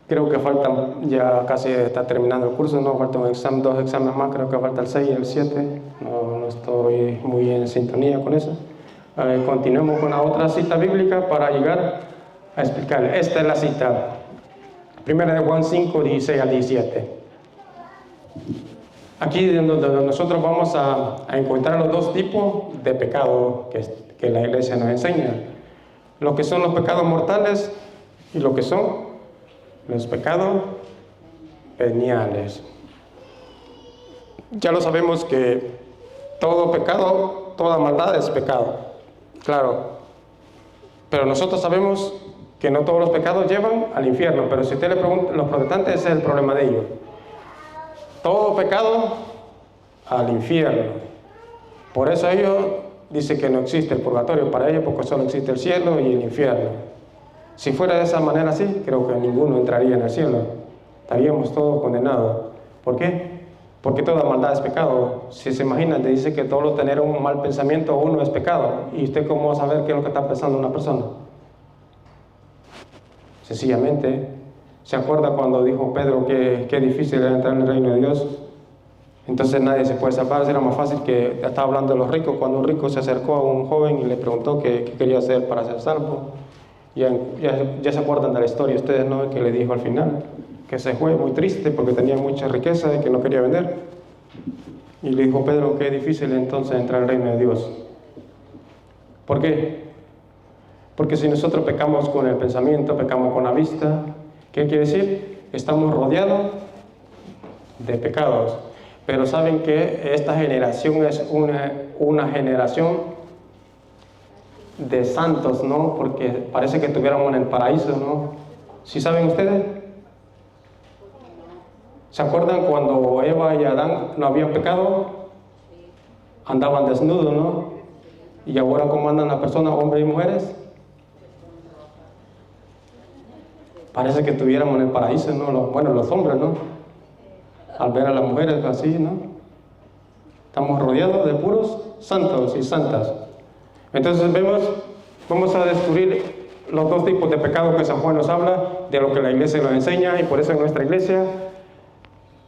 creo que faltan, ya casi está terminando el curso, no falta un examen, 2 exámenes más, creo que falta el 6 y el 7, no estoy muy en sintonía con eso. Continuemos con la otra cita bíblica para llegar a explicarle. Esta es la cita, 1 Juan 5, 16 al 17. Aquí donde nosotros vamos a encontrar los 2 tipos de pecado que la iglesia nos enseña. Lo que son los pecados mortales y lo que son los pecados veniales. Ya lo sabemos que todo pecado, toda maldad es pecado. Claro. Pero nosotros sabemos que no todos los pecados llevan al infierno. Pero si usted le pregunta a los protestantes, ese es el problema de ellos. Todo pecado al infierno. Por eso ellos dicen que no existe el purgatorio para ellos, porque solo existe el cielo y el infierno. Si fuera de esa manera así, creo que ninguno entraría en el cielo. Estaríamos todos condenados. ¿Por qué? Porque toda maldad es pecado. Si se imaginan, te dice que todo tener un mal pensamiento uno es pecado. ¿Y usted cómo va a saber qué es lo que está pensando una persona? Sencillamente, ¿se acuerda cuando dijo Pedro que difícil era entrar en el reino de Dios? Entonces nadie se puede salvar. Era más fácil que estaba hablando de los ricos. Cuando un rico se acercó a un joven y le preguntó qué quería hacer para ser salvo. Ya se acuerdan de la historia ustedes, ¿no? Que le dijo al final que se fue muy triste porque tenía mucha riqueza y que no quería vender. Y le dijo Pedro que es difícil entonces entrar al reino de Dios. ¿Por qué? Porque si nosotros pecamos con el pensamiento, pecamos con la vista, ¿qué quiere decir? Estamos rodeados de pecados. Pero saben que esta generación es una generación de santos, ¿no? Porque parece que estuviéramos en el paraíso, ¿no? ¿Sí saben ustedes? ¿Se acuerdan cuando Eva y Adán no habían pecado? Andaban desnudos, ¿no? Y ahora cómo andan las personas, hombres y mujeres. Parece que estuviéramos en el paraíso, ¿no? Los hombres, ¿no? Al ver a las mujeres así, ¿no? Estamos rodeados de puros santos y santas. Entonces vamos a descubrir los dos tipos de pecados que San Juan nos habla, de lo que la iglesia nos enseña, y por eso en nuestra iglesia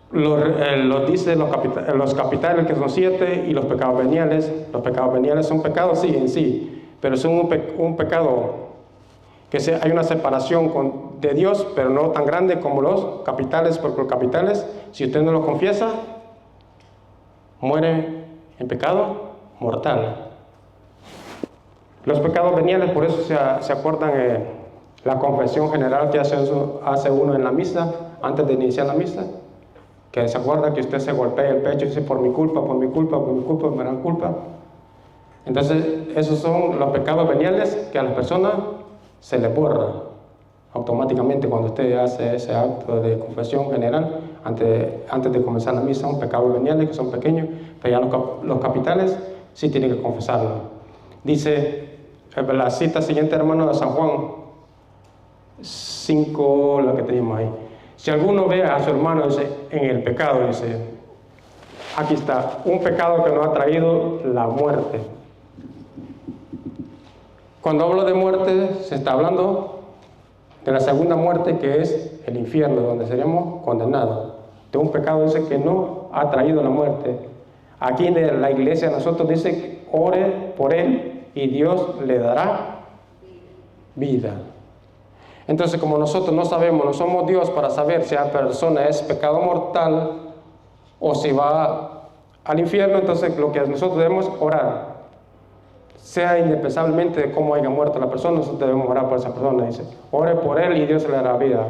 los dice los capitales, que son 7, y los pecados veniales. Los pecados veniales son pecados, sí, en sí, pero son un pecado que hay una separación de Dios, pero no tan grande como los capitales, porque los capitales, si usted no los confiesa, muere en pecado mortal. Los pecados veniales, por eso se acuerdan la confesión general que hace uno en la misa, antes de iniciar la misa, que se acuerda que usted se golpea el pecho y dice, por mi culpa, me dan culpa. Entonces, esos son los pecados veniales que a las personas se les borra automáticamente cuando usted hace ese acto de confesión general antes de comenzar la misa. Son pecados veniales que son pequeños, pero ya los capitales sí tienen que confesarlo. Dice la cita siguiente, hermano, de San Juan 5, la que tenemos ahí. Si alguno ve a su hermano, dice, en el pecado, dice, aquí está, un pecado que nos ha traído la muerte. Cuando hablo de muerte, se está hablando de la segunda muerte, que es el infierno, donde seríamos condenados. De un pecado, dice, que no ha traído la muerte. Aquí en la iglesia nosotros dice, ore por él y Dios le dará vida. Entonces, como nosotros no sabemos, no somos Dios para saber si la persona es pecado mortal o si va al infierno, entonces lo que nosotros debemos orar, sea indispensablemente de cómo haya muerto la persona, nosotros debemos orar por esa persona. Dice, ore por él y Dios le dará vida.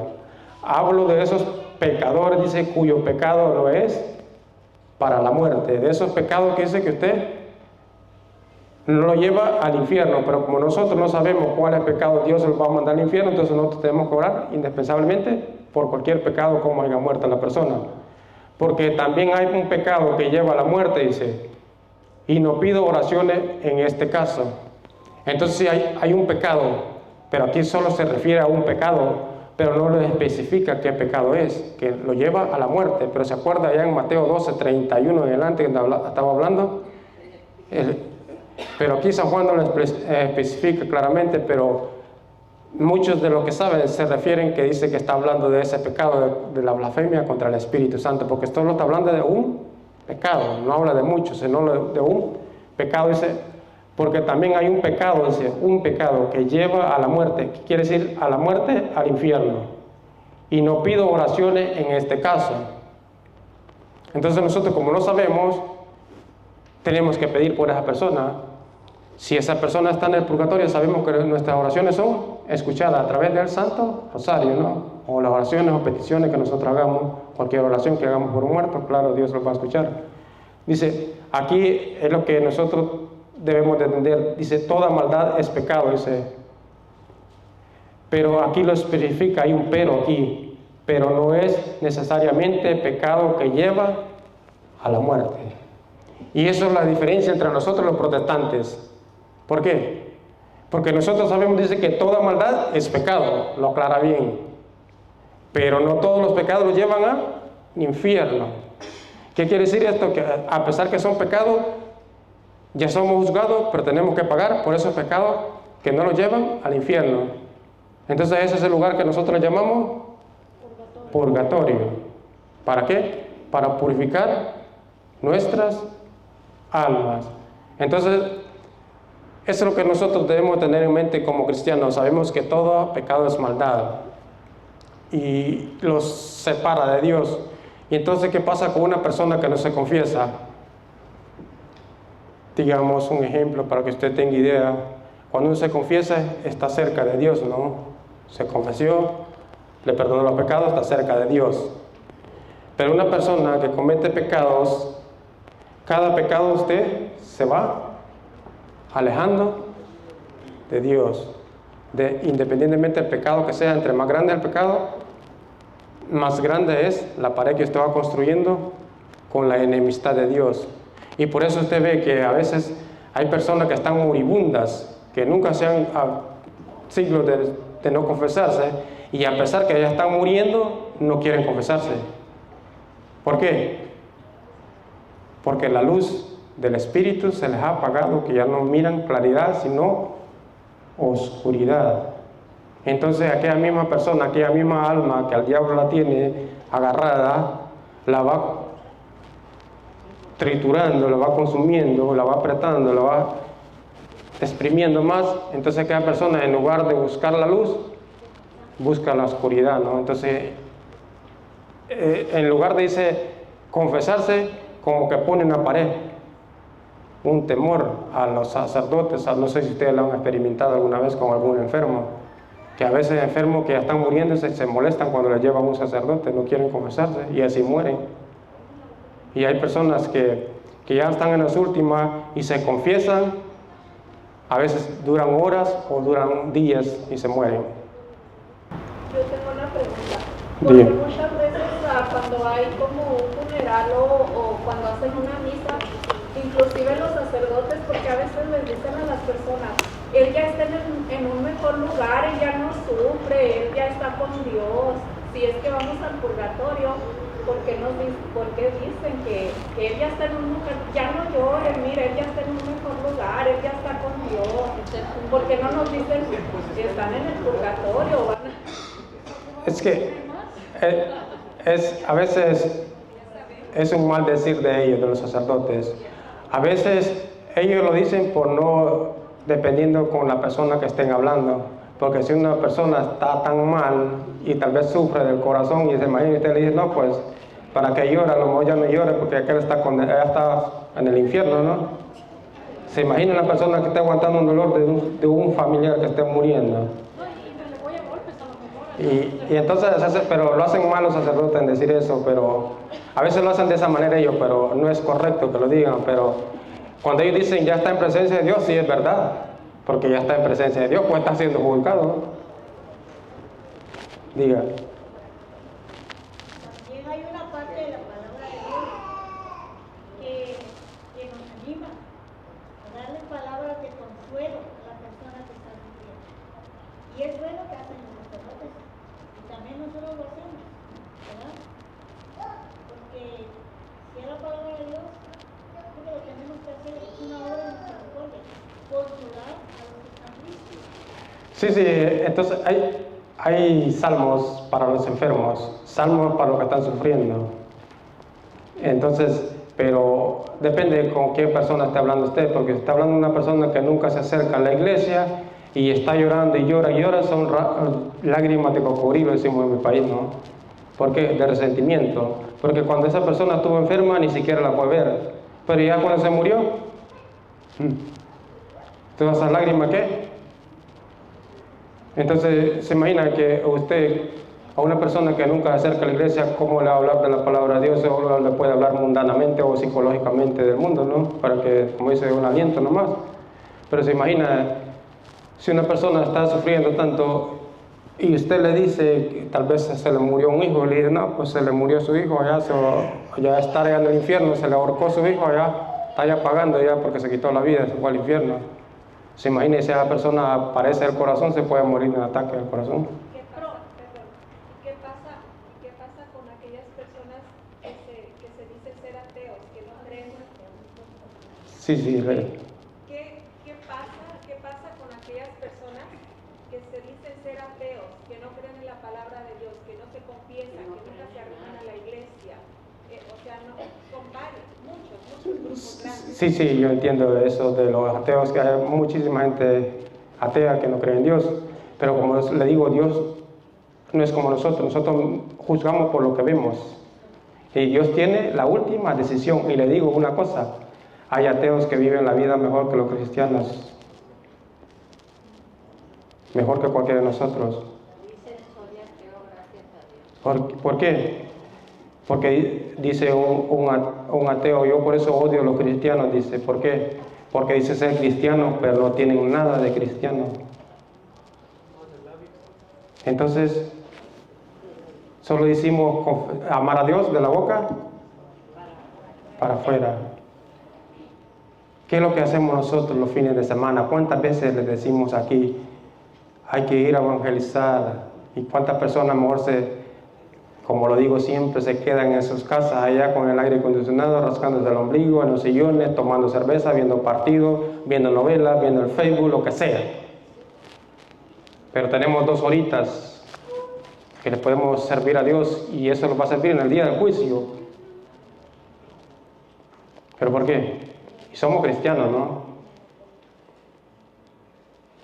Hablo de esos pecadores, dice, cuyo pecado no es para la muerte, de esos pecados que dice que usted no lo lleva al infierno, pero como nosotros no sabemos cuál es el pecado, Dios se lo va a mandar al infierno, entonces nosotros tenemos que orar indispensablemente por cualquier pecado, como haya muerto la persona. Porque también hay un pecado que lleva a la muerte, dice, y no pido oraciones en este caso. Entonces sí hay un pecado, pero aquí solo se refiere a un pecado, pero no le especifica qué pecado es, que lo lleva a la muerte. Pero se acuerda ya en Mateo 12, 31 en adelante, que estaba hablando, pero aquí San Juan no lo especifica claramente, pero muchos de los que saben se refieren que dice que está hablando de ese pecado de la blasfemia contra el Espíritu Santo, porque esto lo está hablando de un pecado, no habla de muchos, sino de un pecado, dice, porque también hay un pecado, dice, un pecado que lleva a la muerte, que quiere decir a la muerte, al infierno, y no pido oraciones en este caso. Entonces nosotros, como no sabemos, tenemos que pedir por esa persona. Si esa persona está en el purgatorio, sabemos que nuestras oraciones son escuchadas a través del Santo Rosario, ¿no? O las oraciones o peticiones que nosotros hagamos, cualquier oración que hagamos por un muerto, claro, Dios lo va a escuchar. Dice, aquí es lo que nosotros debemos de entender. Dice, toda maldad es pecado, dice. Pero aquí lo especifica, hay un pero aquí. Pero no es necesariamente pecado que lleva a la muerte. Y eso es la diferencia entre nosotros los protestantes. ¿Por qué? Porque nosotros sabemos, dice que toda maldad es pecado, lo aclara bien. Pero no todos los pecados los llevan al infierno. ¿Qué quiere decir esto? Que a pesar que son pecados, ya somos juzgados, pero tenemos que pagar por esos pecados que no nos llevan al infierno. Entonces ese es el lugar que nosotros llamamos purgatorio. ¿Para qué? Para purificar nuestras almas. Entonces, eso es lo que nosotros debemos tener en mente como cristianos. Sabemos que todo pecado es maldad y los separa de Dios. Y entonces, ¿qué pasa con una persona que no se confiesa? Digamos un ejemplo para que usted tenga idea. Cuando uno se confiesa, está cerca de Dios, ¿no? Se confesó, le perdonó los pecados, está cerca de Dios. Pero una persona que comete pecados, cada pecado usted se va alejando de Dios. Independientemente del pecado que sea, entre más grande el pecado, más grande es la pared que usted va construyendo con la enemistad de Dios. Y por eso usted ve que a veces hay personas que están moribundas, que nunca se han siglos de no confesarse, y a pesar que ya están muriendo, no quieren confesarse. ¿Por qué? Porque la luz del Espíritu se les ha apagado, que ya no miran claridad, sino oscuridad. Entonces aquella misma persona, aquella misma alma que al diablo la tiene agarrada, la va triturando, la va consumiendo, la va apretando, la va exprimiendo más. Entonces aquella persona, en lugar de buscar la luz, busca la oscuridad, ¿no? Entonces, en lugar de, dice, confesarse, como que pone una pared, un temor a los sacerdotes. No sé si ustedes lo han experimentado alguna vez con algún enfermo, que a veces enfermos que ya están muriendo se molestan cuando les llevan a un sacerdote, no quieren confesarse y así mueren. Y hay personas que ya están en las últimas y se confiesan, a veces duran horas o duran días y se mueren. Yo tengo una pregunta, porque muchas veces cuando hay como un funeral o cuando hacen una misa, inclusive los sacerdotes, porque a veces les dicen a las personas, él ya está en un mejor lugar, él ya no sufre, él ya está con Dios. Si es que vamos al purgatorio, ¿por qué dicen que él ya está en un lugar? Ya no lloren, mira, él ya está en un mejor lugar, él ya está con Dios. ¿Por qué no nos dicen que están en el purgatorio? Es que a veces es un mal decir de ellos, de los sacerdotes. A veces ellos lo dicen por no, dependiendo con la persona que estén hablando. Porque si una persona está tan mal y tal vez sufre del corazón y se imagina y usted le dice, no, pues, para que llore, a lo mejor ya no llore porque aquel está en el infierno, ¿no? Se imagina una persona que está aguantando un dolor de un familiar que esté muriendo. Y entonces, pero lo hacen mal los sacerdotes en decir eso, pero a veces lo hacen de esa manera ellos, pero no es correcto que lo digan. Pero cuando ellos dicen ya está en presencia de Dios, sí es verdad, porque ya está en presencia de Dios, pues está siendo juzgado. Diga. También hay una parte de la palabra de Dios que nos anima a darle palabras de consuelo a la persona que está sufriendo. Y es bueno que hacen los sacerdotes. Y también nosotros lo hacemos, ¿verdad? Porque si es la palabra de Dios, lo que tenemos que hacer es una obra de misericordia, consolar a los que están tristes. Sí, entonces hay salmos para los enfermos, salmos para los que están sufriendo. Entonces, pero depende con qué persona esté hablando usted, porque si está hablando de una persona que nunca se acerca a la iglesia y está llorando y llora, son lágrimas de cocodrilo, decimos en mi país, ¿no? ¿Por qué? De resentimiento. Porque cuando esa persona estuvo enferma ni siquiera la puede ver. Pero ya cuando se murió, ¿todas esas lágrimas qué? Entonces, se imagina que usted, a una persona que nunca se acerca a la iglesia, ¿cómo le va a hablar de la palabra de Dios? O le puede hablar mundanamente o psicológicamente del mundo, ¿no? Para que, como dice, un aliento nomás. Pero se imagina, si una persona está sufriendo tanto y usted le dice que tal vez se le murió un hijo, y le dice, no, pues se le murió su hijo, ya está allá en el infierno, se le ahorcó su hijo, ya está ya pagando ya porque se quitó la vida, se fue al infierno. Se imagina si esa persona padece el corazón, se puede morir de un ataque al corazón. ¿Qué pasa con aquellas personas que se dicen ser ateos? Sí, Rey. ¿Qué pasa con aquellas personas que se dicen ser ateos, que no creen en la palabra de Dios, que no se confiesan, que nunca se arriman a la iglesia? O sea, no, son varios, muchos grupos grandes. Sí, yo entiendo eso de los ateos, que hay muchísima gente atea que no cree en Dios, pero como le digo, Dios no es como nosotros juzgamos por lo que vemos, y Dios tiene la última decisión. Y le digo una cosa, hay ateos que viven la vida mejor que los cristianos, mejor que cualquiera de nosotros. ¿Por qué? Porque dice un ateo, yo por eso odio a los cristianos, dice, ¿por qué? Porque dice ser cristiano, pero no tienen nada de cristiano. Entonces, solo decimos amar a Dios de la boca para afuera. ¿Qué es lo que hacemos nosotros los fines de semana? ¿Cuántas veces les decimos aquí, hay que ir a evangelizar? ¿Y cuántas personas mejor como lo digo siempre, se quedan en sus casas allá con el aire acondicionado, rascándose el ombligo, en los sillones, tomando cerveza, viendo partidos, viendo novelas, viendo el Facebook, lo que sea? Pero tenemos 2 horitas que le podemos servir a Dios, y eso nos va a servir en el día del juicio. ¿Pero por qué? Y somos cristianos, ¿no?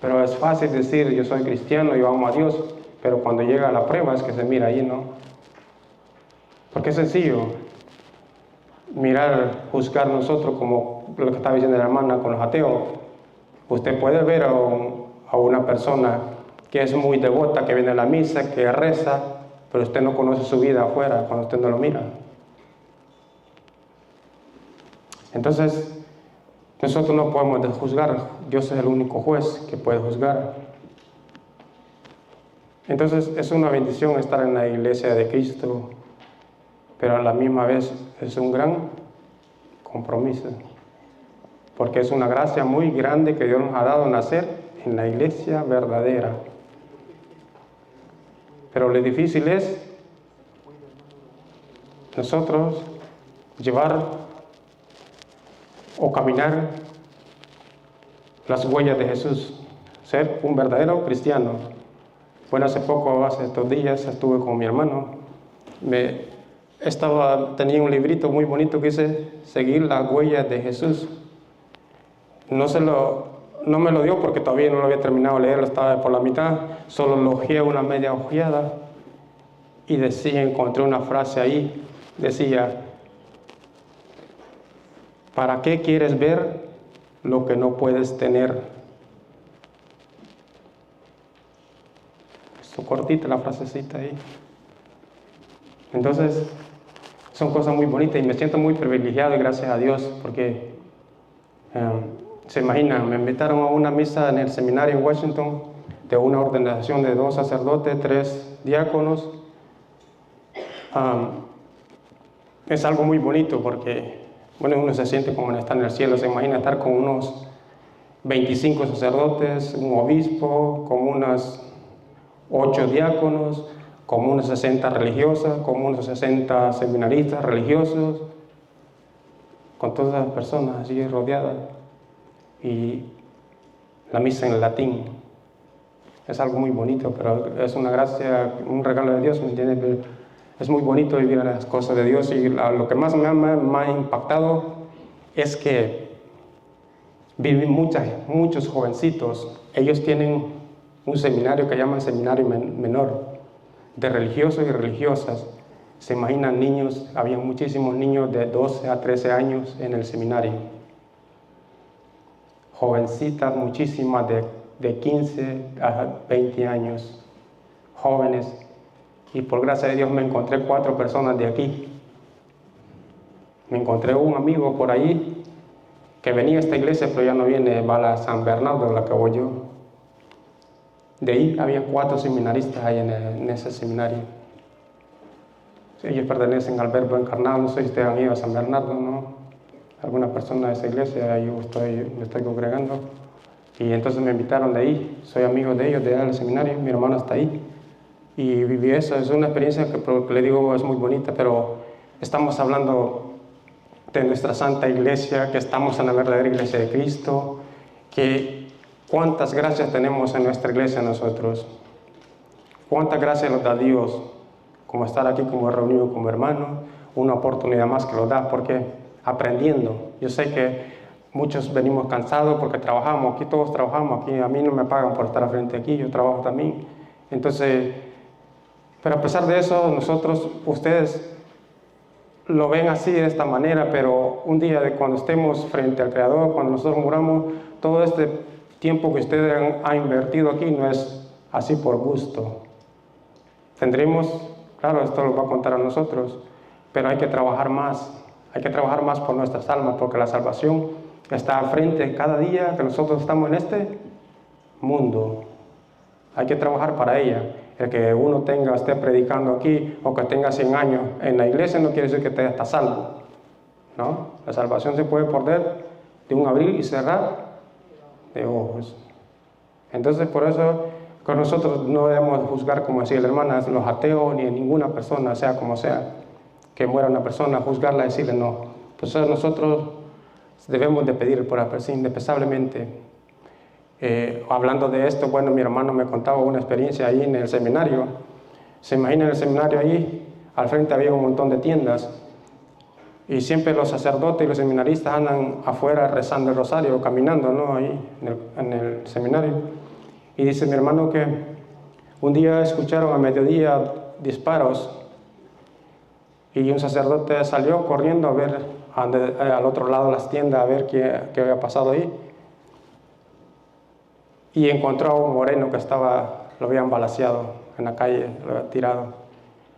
Pero es fácil decir, yo soy cristiano, yo amo a Dios, pero cuando llega la prueba es que se mira ahí, ¿no? Porque es sencillo juzgar nosotros, como lo que estaba diciendo la hermana con los ateos. Usted puede ver a una persona que es muy devota, que viene a la misa, que reza, pero usted no conoce su vida afuera cuando usted no lo mira. Entonces, nosotros no podemos juzgar. Dios es el único juez que puede juzgar. Entonces, es una bendición estar en la iglesia de Cristo, pero a la misma vez es un gran compromiso, porque es una gracia muy grande que Dios nos ha dado nacer en la iglesia verdadera. Pero lo difícil es nosotros llevar o caminar las huellas de Jesús, ser un verdadero cristiano. Bueno, hace estos días estuve con mi hermano, tenía un librito muy bonito que dice seguir las huellas de Jesús. No me lo dio porque todavía no lo había terminado de leer, estaba por la mitad, solo lo ojeé una media ojeada, y encontré una frase ahí, decía, ¿para qué quieres ver lo que no puedes tener? Esto cortita la frasecita ahí. Entonces, son cosas muy bonitas y me siento muy privilegiado, y gracias a Dios, porque se imaginan, me invitaron a una misa en el seminario en Washington de una ordenación de 2 sacerdotes, 3 diáconos. Es algo muy bonito porque, bueno, uno se siente como está en el cielo. Se imagina estar con unos 25 sacerdotes, un obispo, con unas 8 diáconos, como unas 60 religiosas, como unos 60 seminaristas religiosos, con todas las personas así rodeadas, y la misa en latín. Es algo muy bonito, pero es una gracia, un regalo de Dios, ¿me entiendes? Pero es muy bonito vivir las cosas de Dios, y lo que más me ha impactado es que viven muchos jovencitos. Ellos tienen un seminario que llaman seminario menor, de religiosos y religiosas. Se imaginan niños, había muchísimos niños de 12 a 13 años en el seminario. Jovencitas, muchísimas de 15 a 20 años, jóvenes. Y por gracia de Dios me encontré 4 personas de aquí. Me encontré un amigo por ahí que venía a esta iglesia, pero ya no viene, va a la San Bernardo, la que voy yo. De ahí había 4 seminaristas ahí en ese seminario. Ellos pertenecen al Verbo Encarnado. No sé si ustedes han ido a San Bernardo, ¿no? Alguna persona de esa iglesia, ahí me estoy congregando. Y entonces me invitaron de ahí. Soy amigo de ellos, de allá del seminario. Mi hermano está ahí. Y viví eso. Es una experiencia que le digo es muy bonita, pero estamos hablando de nuestra santa iglesia, que estamos en la verdadera iglesia de Cristo, que cuántas gracias tenemos en nuestra iglesia nosotros. Cuántas gracias nos da Dios, como estar aquí como reunido como hermanos, una oportunidad más que nos da, porque aprendiendo. Yo sé que muchos venimos cansados porque trabajamos, aquí todos trabajamos, aquí a mí no me pagan por estar al frente aquí, yo trabajo también. Entonces, pero a pesar de eso, nosotros, ustedes lo ven así de esta manera, pero un día de cuando estemos frente al Creador, cuando nosotros muramos, todo este tiempo que ustedes han invertido aquí no es así por gusto. Tendremos, claro, esto lo va a contar a nosotros, pero hay que trabajar más por nuestras almas, porque la salvación está al frente cada día que nosotros estamos en este mundo. Hay que trabajar para ella. El que uno esté predicando aquí o que tenga 100 años en la iglesia no quiere decir que te está salvo, ¿no? La salvación se puede perder de un abrir y cerrar de ojos. Entonces, por eso con nosotros no debemos juzgar, como decía la hermana, los ateos ni ninguna persona, sea como sea, que muera una persona, juzgarla y decirle no. Pues nosotros debemos de pedir por la persona indespensablemente. Hablando de esto, bueno, mi hermano me contaba una experiencia ahí en el seminario. Se imagina en el seminario ahí, al frente había un montón de tiendas y siempre los sacerdotes y los seminaristas andan afuera rezando el rosario, caminando, ¿no? Ahí en el seminario. Y dice mi hermano que un día escucharon a mediodía disparos y un sacerdote salió corriendo a ver al otro lado de las tiendas a ver qué había pasado ahí. Y encontró a un moreno que lo habían balaceado en la calle, lo había tirado,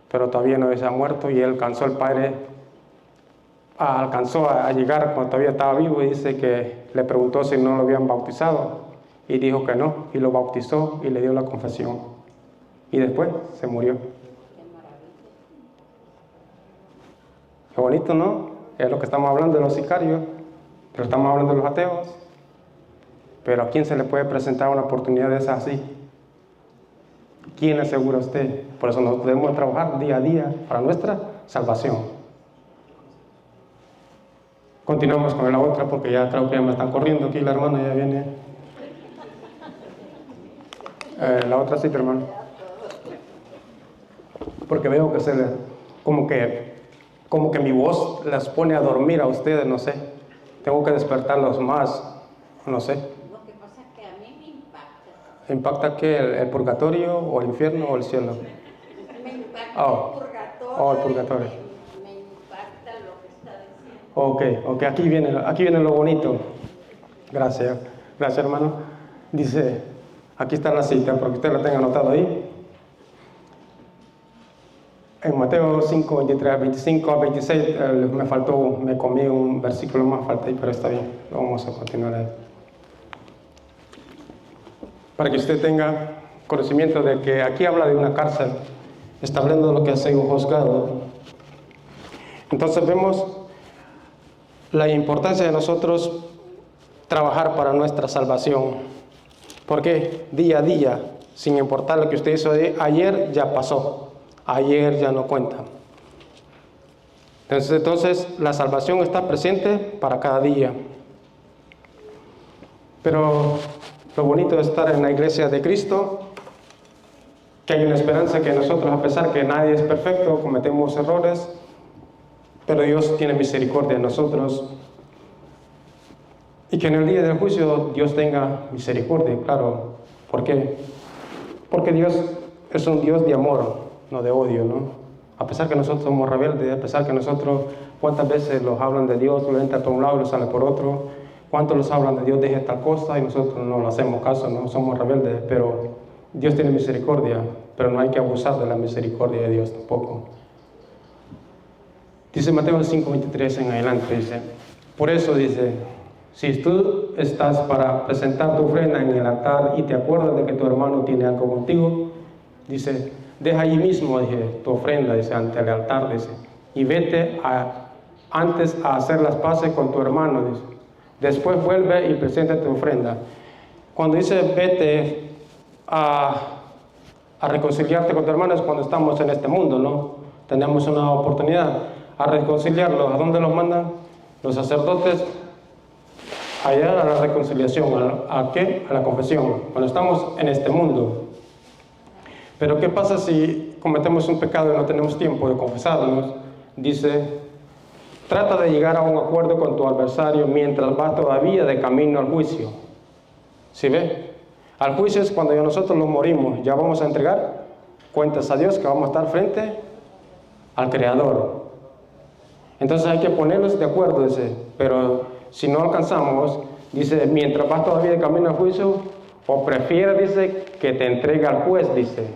pero todavía no había muerto, y él alcanzó a llegar cuando todavía estaba vivo, y dice que le preguntó si no lo habían bautizado, y dijo que no, y lo bautizó y le dio la confesión, y después se murió. Qué bonito, ¿no? Es lo que estamos hablando de los sicarios, pero estamos hablando de los ateos. Pero ¿a quién se le puede presentar una oportunidad de esas así? ¿Quién le asegura a usted? Por eso nosotros debemos trabajar día a día para nuestra salvación. Continuamos con la otra, porque ya creo que ya me están corriendo aquí, la hermana ya viene. La otra sí, hermano. Porque veo que como que mi voz las pone a dormir a ustedes, no sé. Tengo que despertarlos más, no sé. ¿Impacta qué? ¿El purgatorio o el infierno o el cielo? Me impacta el purgatorio. Me impacta lo que está diciendo. Ok, aquí viene lo bonito. Gracias, hermano. Dice, aquí está la cita, porque usted la tenga anotado ahí. En Mateo 5, 23 al 25 al 26, me comí un versículo más, falta ahí, pero está bien, vamos a continuar ahí. Para que usted tenga conocimiento de que aquí habla de una cárcel, está hablando de lo que hace un juzgado. Entonces vemos la importancia de nosotros trabajar para nuestra salvación. Porque día a día, sin importar lo que usted hizo ayer, ya pasó. Ayer ya no cuenta. Entonces la salvación está presente para cada día. Pero lo bonito de estar en la iglesia de Cristo, que hay una esperanza que nosotros, a pesar que nadie es perfecto, cometemos errores, pero Dios tiene misericordia de nosotros. Y que en el día del juicio Dios tenga misericordia, claro. ¿Por qué? Porque Dios es un Dios de amor, no de odio, ¿no? A pesar que nosotros somos rebeldes, a pesar que nosotros, cuántas veces los hablan de Dios, lo entra por un lado y lo sale por otro. ¿Cuántos los hablan de Dios, deje tal cosa, y nosotros no le hacemos caso, no somos rebeldes? Pero Dios tiene misericordia, pero no hay que abusar de la misericordia de Dios tampoco. Dice Mateo 5:23 en adelante, dice, por eso dice, si tú estás para presentar tu ofrenda en el altar y te acuerdas de que tu hermano tiene algo contigo, dice, deja allí mismo, tu ofrenda, dice, ante el altar, dice, y vete antes a hacer las paces con tu hermano, dice. Después vuelve y presenta tu ofrenda. Cuando dice vete a reconciliarte con tu hermano es cuando estamos en este mundo, ¿no? Tenemos una oportunidad a reconciliarlos. ¿A dónde los mandan? los sacerdotes allá a la reconciliación, ¿a qué? A la confesión, cuando estamos en este mundo. Pero ¿qué pasa si cometemos un pecado y no tenemos tiempo de confesarnos? Dice, trata de llegar a un acuerdo con tu adversario mientras vas todavía de camino al juicio. ¿Sí ve? Al juicio es cuando ya nosotros nos morimos, ya vamos a entregar cuentas a Dios, que vamos a estar frente al Creador. Entonces hay que ponernos de acuerdo, dice, pero si no alcanzamos, dice, mientras vas todavía de camino al juicio, o prefieres, dice, que te entregue al juez, dice,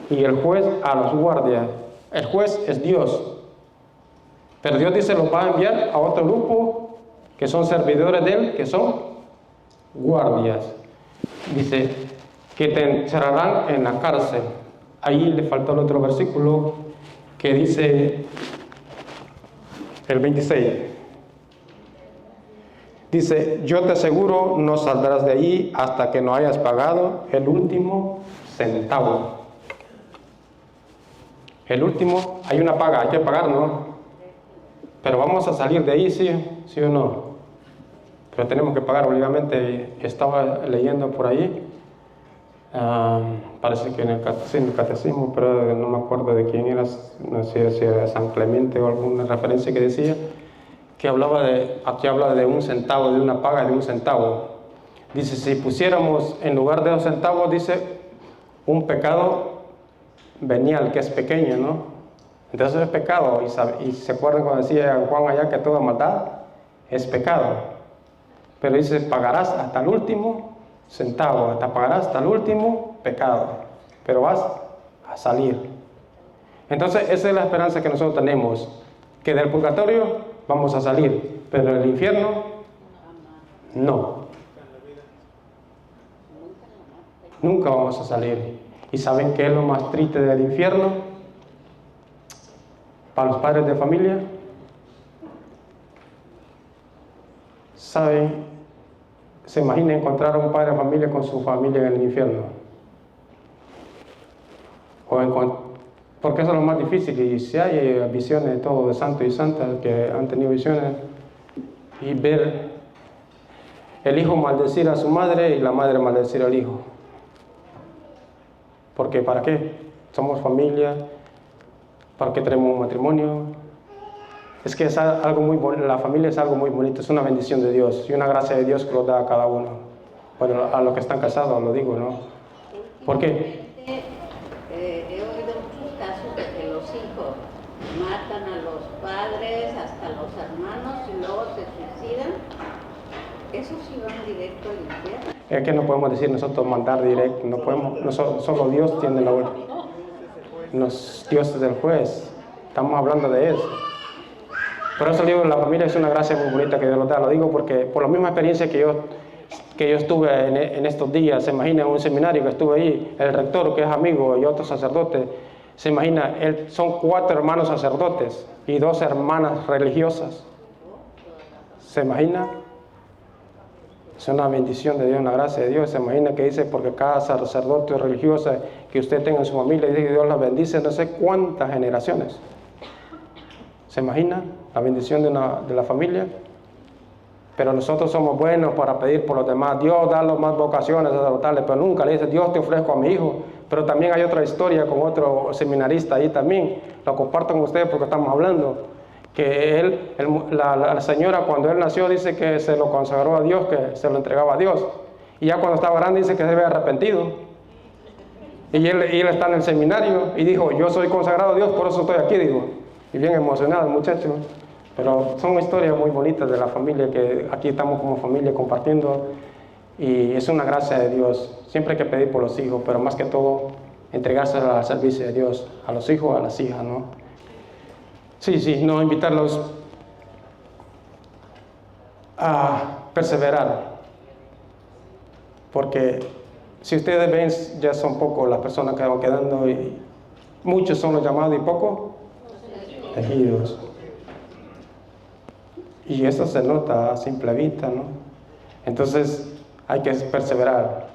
y el juez a los guardias. El juez es Dios, pero Dios dice, los va a enviar a otro grupo que son servidores de Él, que son guardias. Dice, que te encerrarán en la cárcel. Ahí le faltó el otro versículo que dice, el 26. Dice, yo te aseguro, no saldrás de allí hasta que no hayas pagado el último centavo. El último, hay una paga, hay que pagar, ¿no? Pero vamos a salir de ahí, ¿sí o no? Pero tenemos que pagar obligadamente. Estaba leyendo por ahí, parece que en el catecismo, pero no me acuerdo de quién era, no sé si era San Clemente o alguna referencia que decía, que aquí habla de un centavo, de una paga de un centavo. Dice, si pusiéramos en lugar de 2 centavos, dice, un pecado venial, que es pequeño, ¿no? Entonces es pecado, y se acuerdan cuando decía Juan allá que toda maldad es pecado. Pero dice, pagarás hasta el último centavo, pagarás hasta el último pecado, pero vas a salir. Entonces esa es la esperanza que nosotros tenemos, que del purgatorio vamos a salir, pero del infierno no. Nunca vamos a salir. ¿Y saben qué es lo más triste del infierno? Para los padres de familia, ¿saben? ¿Se imagina encontrar a un padre de familia con su familia en el infierno? Porque eso es lo más difícil, y si hay visiones de todo, de santos y santas que han tenido visiones, y ver el hijo maldecir a su madre y la madre maldecir al hijo. Porque ¿para qué? Somos familia. ¿Para qué tenemos un matrimonio? Es que es algo muy bonito, la familia es algo muy bonito, es una bendición de Dios y una gracia de Dios que lo da a cada uno. Bueno, a los que están casados lo digo, ¿no? ¿Por qué? He oído muchos casos de que los hijos matan a los padres, hasta los hermanos, y luego se suicidan. Esos sí van directo al infierno. Es que no podemos decir nosotros mandar directo, no podemos, solo Dios tiene la última. Dios es el juez, estamos hablando de eso. Por eso digo, la familia es una gracia muy bonita que Dios nos da. Lo digo porque por la misma experiencia que yo estuve en estos días, se imagina un seminario que estuve ahí, el rector que es amigo y otro sacerdote, se imagina, son 4 hermanos sacerdotes y 2 hermanas religiosas. ¿Se imagina? Es una bendición de Dios, una gracia de Dios. Se imagina que dice, porque cada sacerdote religioso que usted tenga en su familia, y Dios la bendice no sé cuántas generaciones. ¿Se imagina la bendición de la familia? Pero nosotros somos buenos para pedir por los demás. Dios da más vocaciones sacerdotales, pero nunca le dice, Dios te ofrezco a mi hijo. Pero también hay otra historia con otro seminarista ahí también. Lo comparto con ustedes porque estamos hablando. Que la señora cuando él nació dice que se lo consagró a Dios, que se lo entregaba a Dios. Y ya cuando estaba grande dice que se había arrepentido. Y él está en el seminario y dijo, yo soy consagrado a Dios, por eso estoy aquí, digo. Y bien emocionado el muchacho. Pero son historias muy bonitas de la familia, que aquí estamos como familia compartiendo. Y es una gracia de Dios. Siempre hay que pedir por los hijos, pero más que todo, entregarse al servicio de Dios, a los hijos, a las hijas, ¿no? Sí, no, invitarlos a perseverar. Porque si ustedes ven, ya son pocos las personas que van quedando, y muchos son los llamados y pocos elegidos. Y eso se nota a simple vista, ¿no? Entonces hay que perseverar.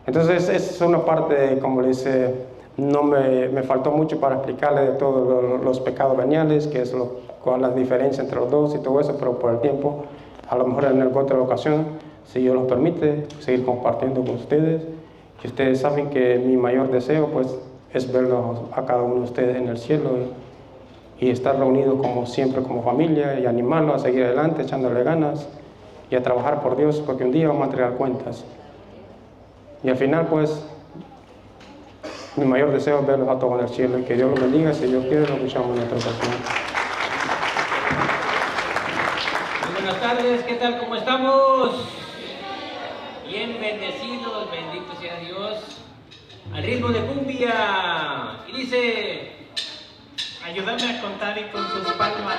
Entonces es una parte, como le dice, no me faltó mucho para explicarle de todos los pecados veniales, que es con las diferencias entre los dos y todo eso, pero por el tiempo, a lo mejor en otra ocasión, si Dios los permite, seguir compartiendo con ustedes. Y ustedes saben que mi mayor deseo pues es verlos a cada uno de ustedes en el cielo y estar reunidos como siempre como familia y animarlos a seguir adelante, echándole ganas y a trabajar por Dios, porque un día vamos a entregar cuentas. Y al final pues mi mayor deseo es verlos a todos en el cielo y que Dios los bendiga. Si Dios quiere, lo escuchamos en otra ocasión. Muy buenas tardes, ¿qué tal? ¿Cómo estamos? Bien bendecidos, bendito sea Dios. Al ritmo de cumbia. Y dice: ayúdame a contar y con sus palmas.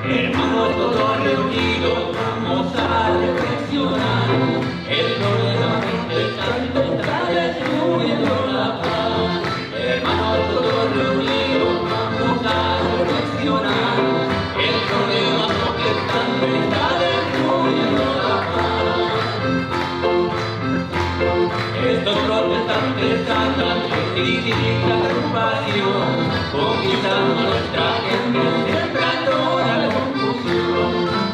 Hermanos todos reunidos, vamos a reflexionar. El problema protestante está destruyendo la paz. Hermanos todos reunidos, vamos a reflexionar. El problema protestante está destruyendo la paz. Estos protestantes andan en distinta agrupación, conquistando nuestra gente, sembrando la confusión.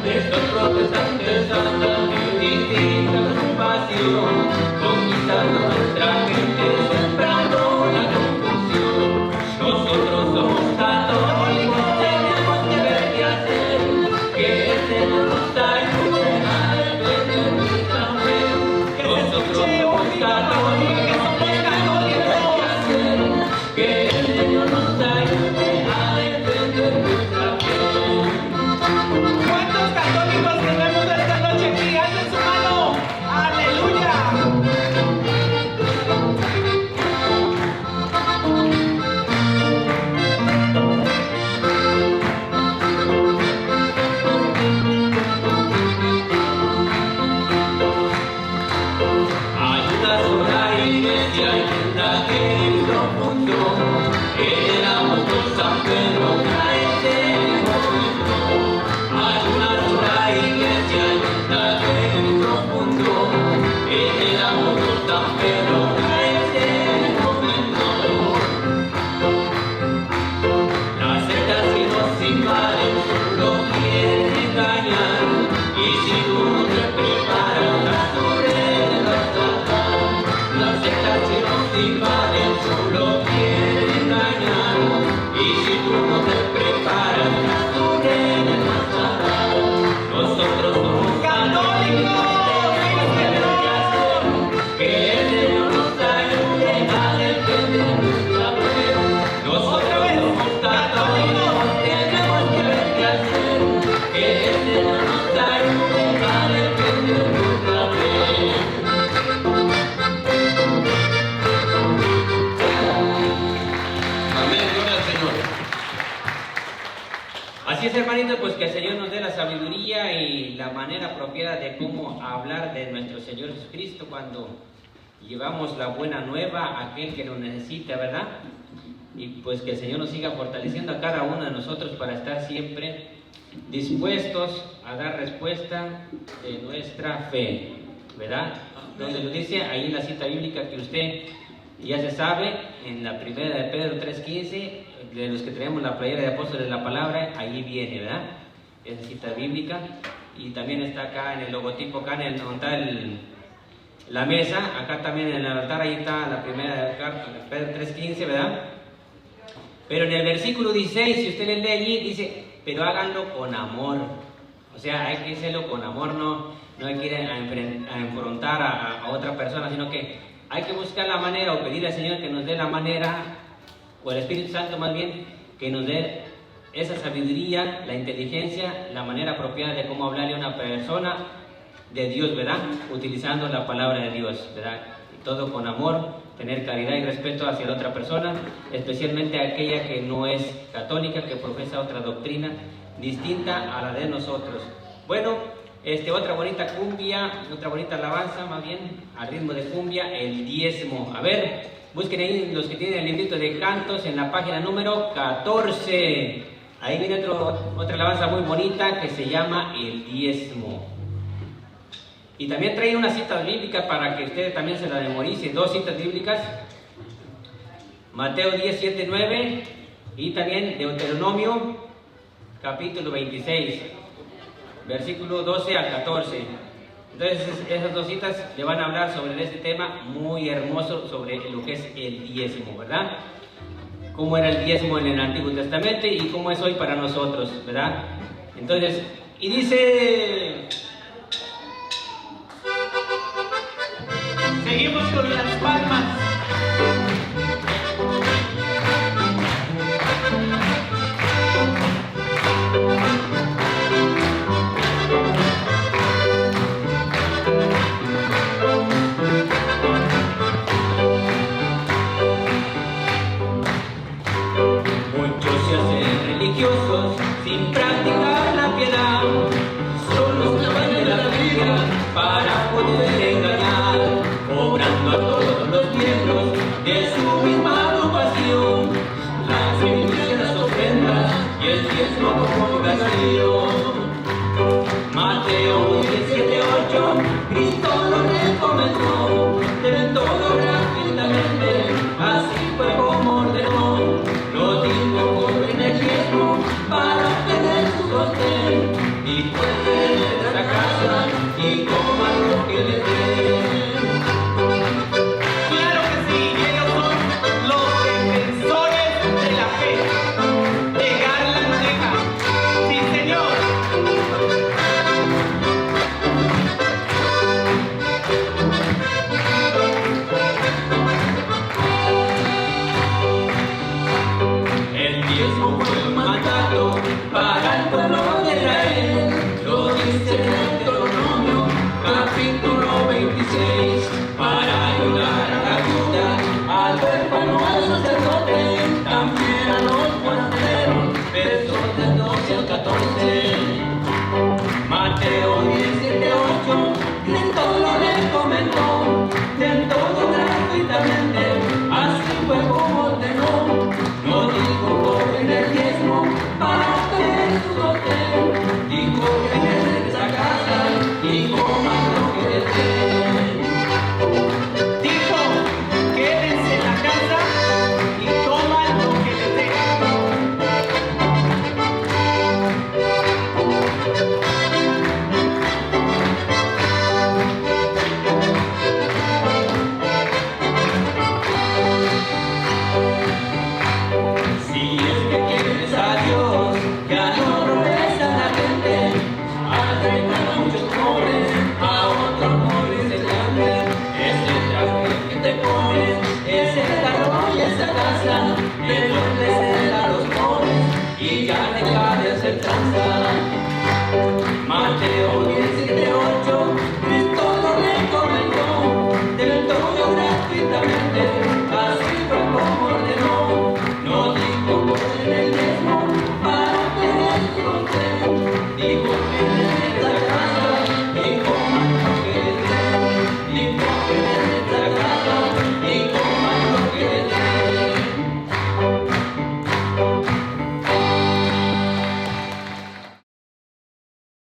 Estos protestantes andan en distinta agrupación, conquistando nuestra gente, sembrando la confusión. Nosotros somos católicos, tenemos que ver qué hacer, que el Señor nos ayude a defender nuestra fe. Nosotros somos católicos, tenemos que ver qué hacer, que el Señor nos ayude a defender nuestra fe. ¿Cuántos católicos tenemos esta noche aquí? ¡Alcen su mano! ¡Aleluya! Hay una sola iglesia y una que es profundo. En el apóstol San Pedro trae ese momento. Hay una sola iglesia y una que es profundo. En el apóstol San Pedro trae ese momento. Las sectas que nos invaden solo quieren engañar. Y si tú no te preparas, las orejas vas a dar. Las sectas que nos invaden solo quieren engañar. Y si tú no te preparas, las orejas vas a dar. Nosotros somos católicos, tenemos que ver qué hacer, que el Señor nos ayude a defender nuestra fe. Nosotros somos católicos, tenemos que ver qué hacer, que el Señor nos ayude a defender nuestra fe. Amén, gloria al Señor. Así es, hermanito, pues que el Señor nos dé la sabiduría y la manera apropiada de cómo hablar de nuestro Señor Jesucristo cuando llevamos la buena nueva a aquel que lo necesita, ¿verdad? Y pues que el Señor nos siga fortaleciendo a cada uno de nosotros para estar siempre dispuestos a dar respuesta de nuestra fe, ¿verdad? Donde lo dice ahí en la cita bíblica que usted ya se sabe, en la primera de Pedro 3:15, de los que tenemos la playera de apóstoles de la palabra, ahí viene, ¿verdad? Esa cita bíblica. Y también está acá en el logotipo, acá en donde está la mesa, acá también en el altar, ahí está la primera de Pedro 3:15, ¿verdad? Pero en el versículo 16, si usted le lee allí, dice: pero háganlo con amor. O sea, hay que hacerlo con amor, no hay que ir a enfrentar a otra persona, sino que hay que buscar la manera o pedirle al Señor que nos dé la manera, o el Espíritu Santo más bien, que nos dé esa sabiduría, la inteligencia, la manera apropiada de cómo hablarle a una persona de Dios, ¿verdad? Utilizando la palabra de Dios, ¿verdad? Y todo con amor, tener caridad y respeto hacia la otra persona, especialmente aquella que no es católica, que profesa otra doctrina distinta a la de nosotros. Bueno, otra bonita cumbia, otra bonita alabanza, más bien, al ritmo de cumbia, el diezmo. A ver, busquen ahí los que tienen el librito de cantos en la página número 14. Ahí viene otra alabanza muy bonita que se llama el diezmo. Y también trae una cita bíblica para que ustedes también se la memoricen, 2 citas bíblicas. Mateo 10, 7, 9 y también Deuteronomio capítulo 26, versículo 12 al 14. Entonces esas 2 citas le van a hablar sobre este tema muy hermoso, sobre lo que es el diezmo, ¿verdad? Cómo era el diezmo en el Antiguo Testamento y cómo es hoy para nosotros, ¿verdad? Entonces, y dice... Seguimos con las palmas. Muchos se hacen religiosos sin practicar la piedad, solo clavan de la Biblia para poder engañar, cobrando a todos los miembros de su misma agrupación las primicias, las ofrendas y el diezmo como obligación. Mateo 17:8, Cristo lo recomendó, deben todo gratuitamente, así fue como ordenó. Lo dijo, cobren el diezmo para obtener su sostén, y pueden entrar a casa y coman lo que les den. Claro que sí, ellos son los defensores de la fe. Pegar la oreja. Sí, Señor. El diezmo fue un mandato para el pueblo de Israel, lo dice en Deuteronomio capítulo 26, para ayudar a la viuda, al huérfano, al sacerdote, también a los forasteros, versos del 12 al 14. Mateo 17:8, Cristo lo recomendó, den todo gratuitamente, así fue como ordenó. No dijo cobren el diezmo para obtener su sostén, y cobren en esa casa y coman lo que les den. Dijo, quédense en la casa y coman lo que les den. Si es que quieres a Dios, ya no rogues a la gente, has dejado a muchos pobres, a otros pobres se llaman. Ese traje que te pones, ese carro y esa casa, de donde se da a los pobres y ya deja de hacer tranza. Mateo 17:8, Cristo lo recomendó, del todo gratuitamente, así fue como ordenó.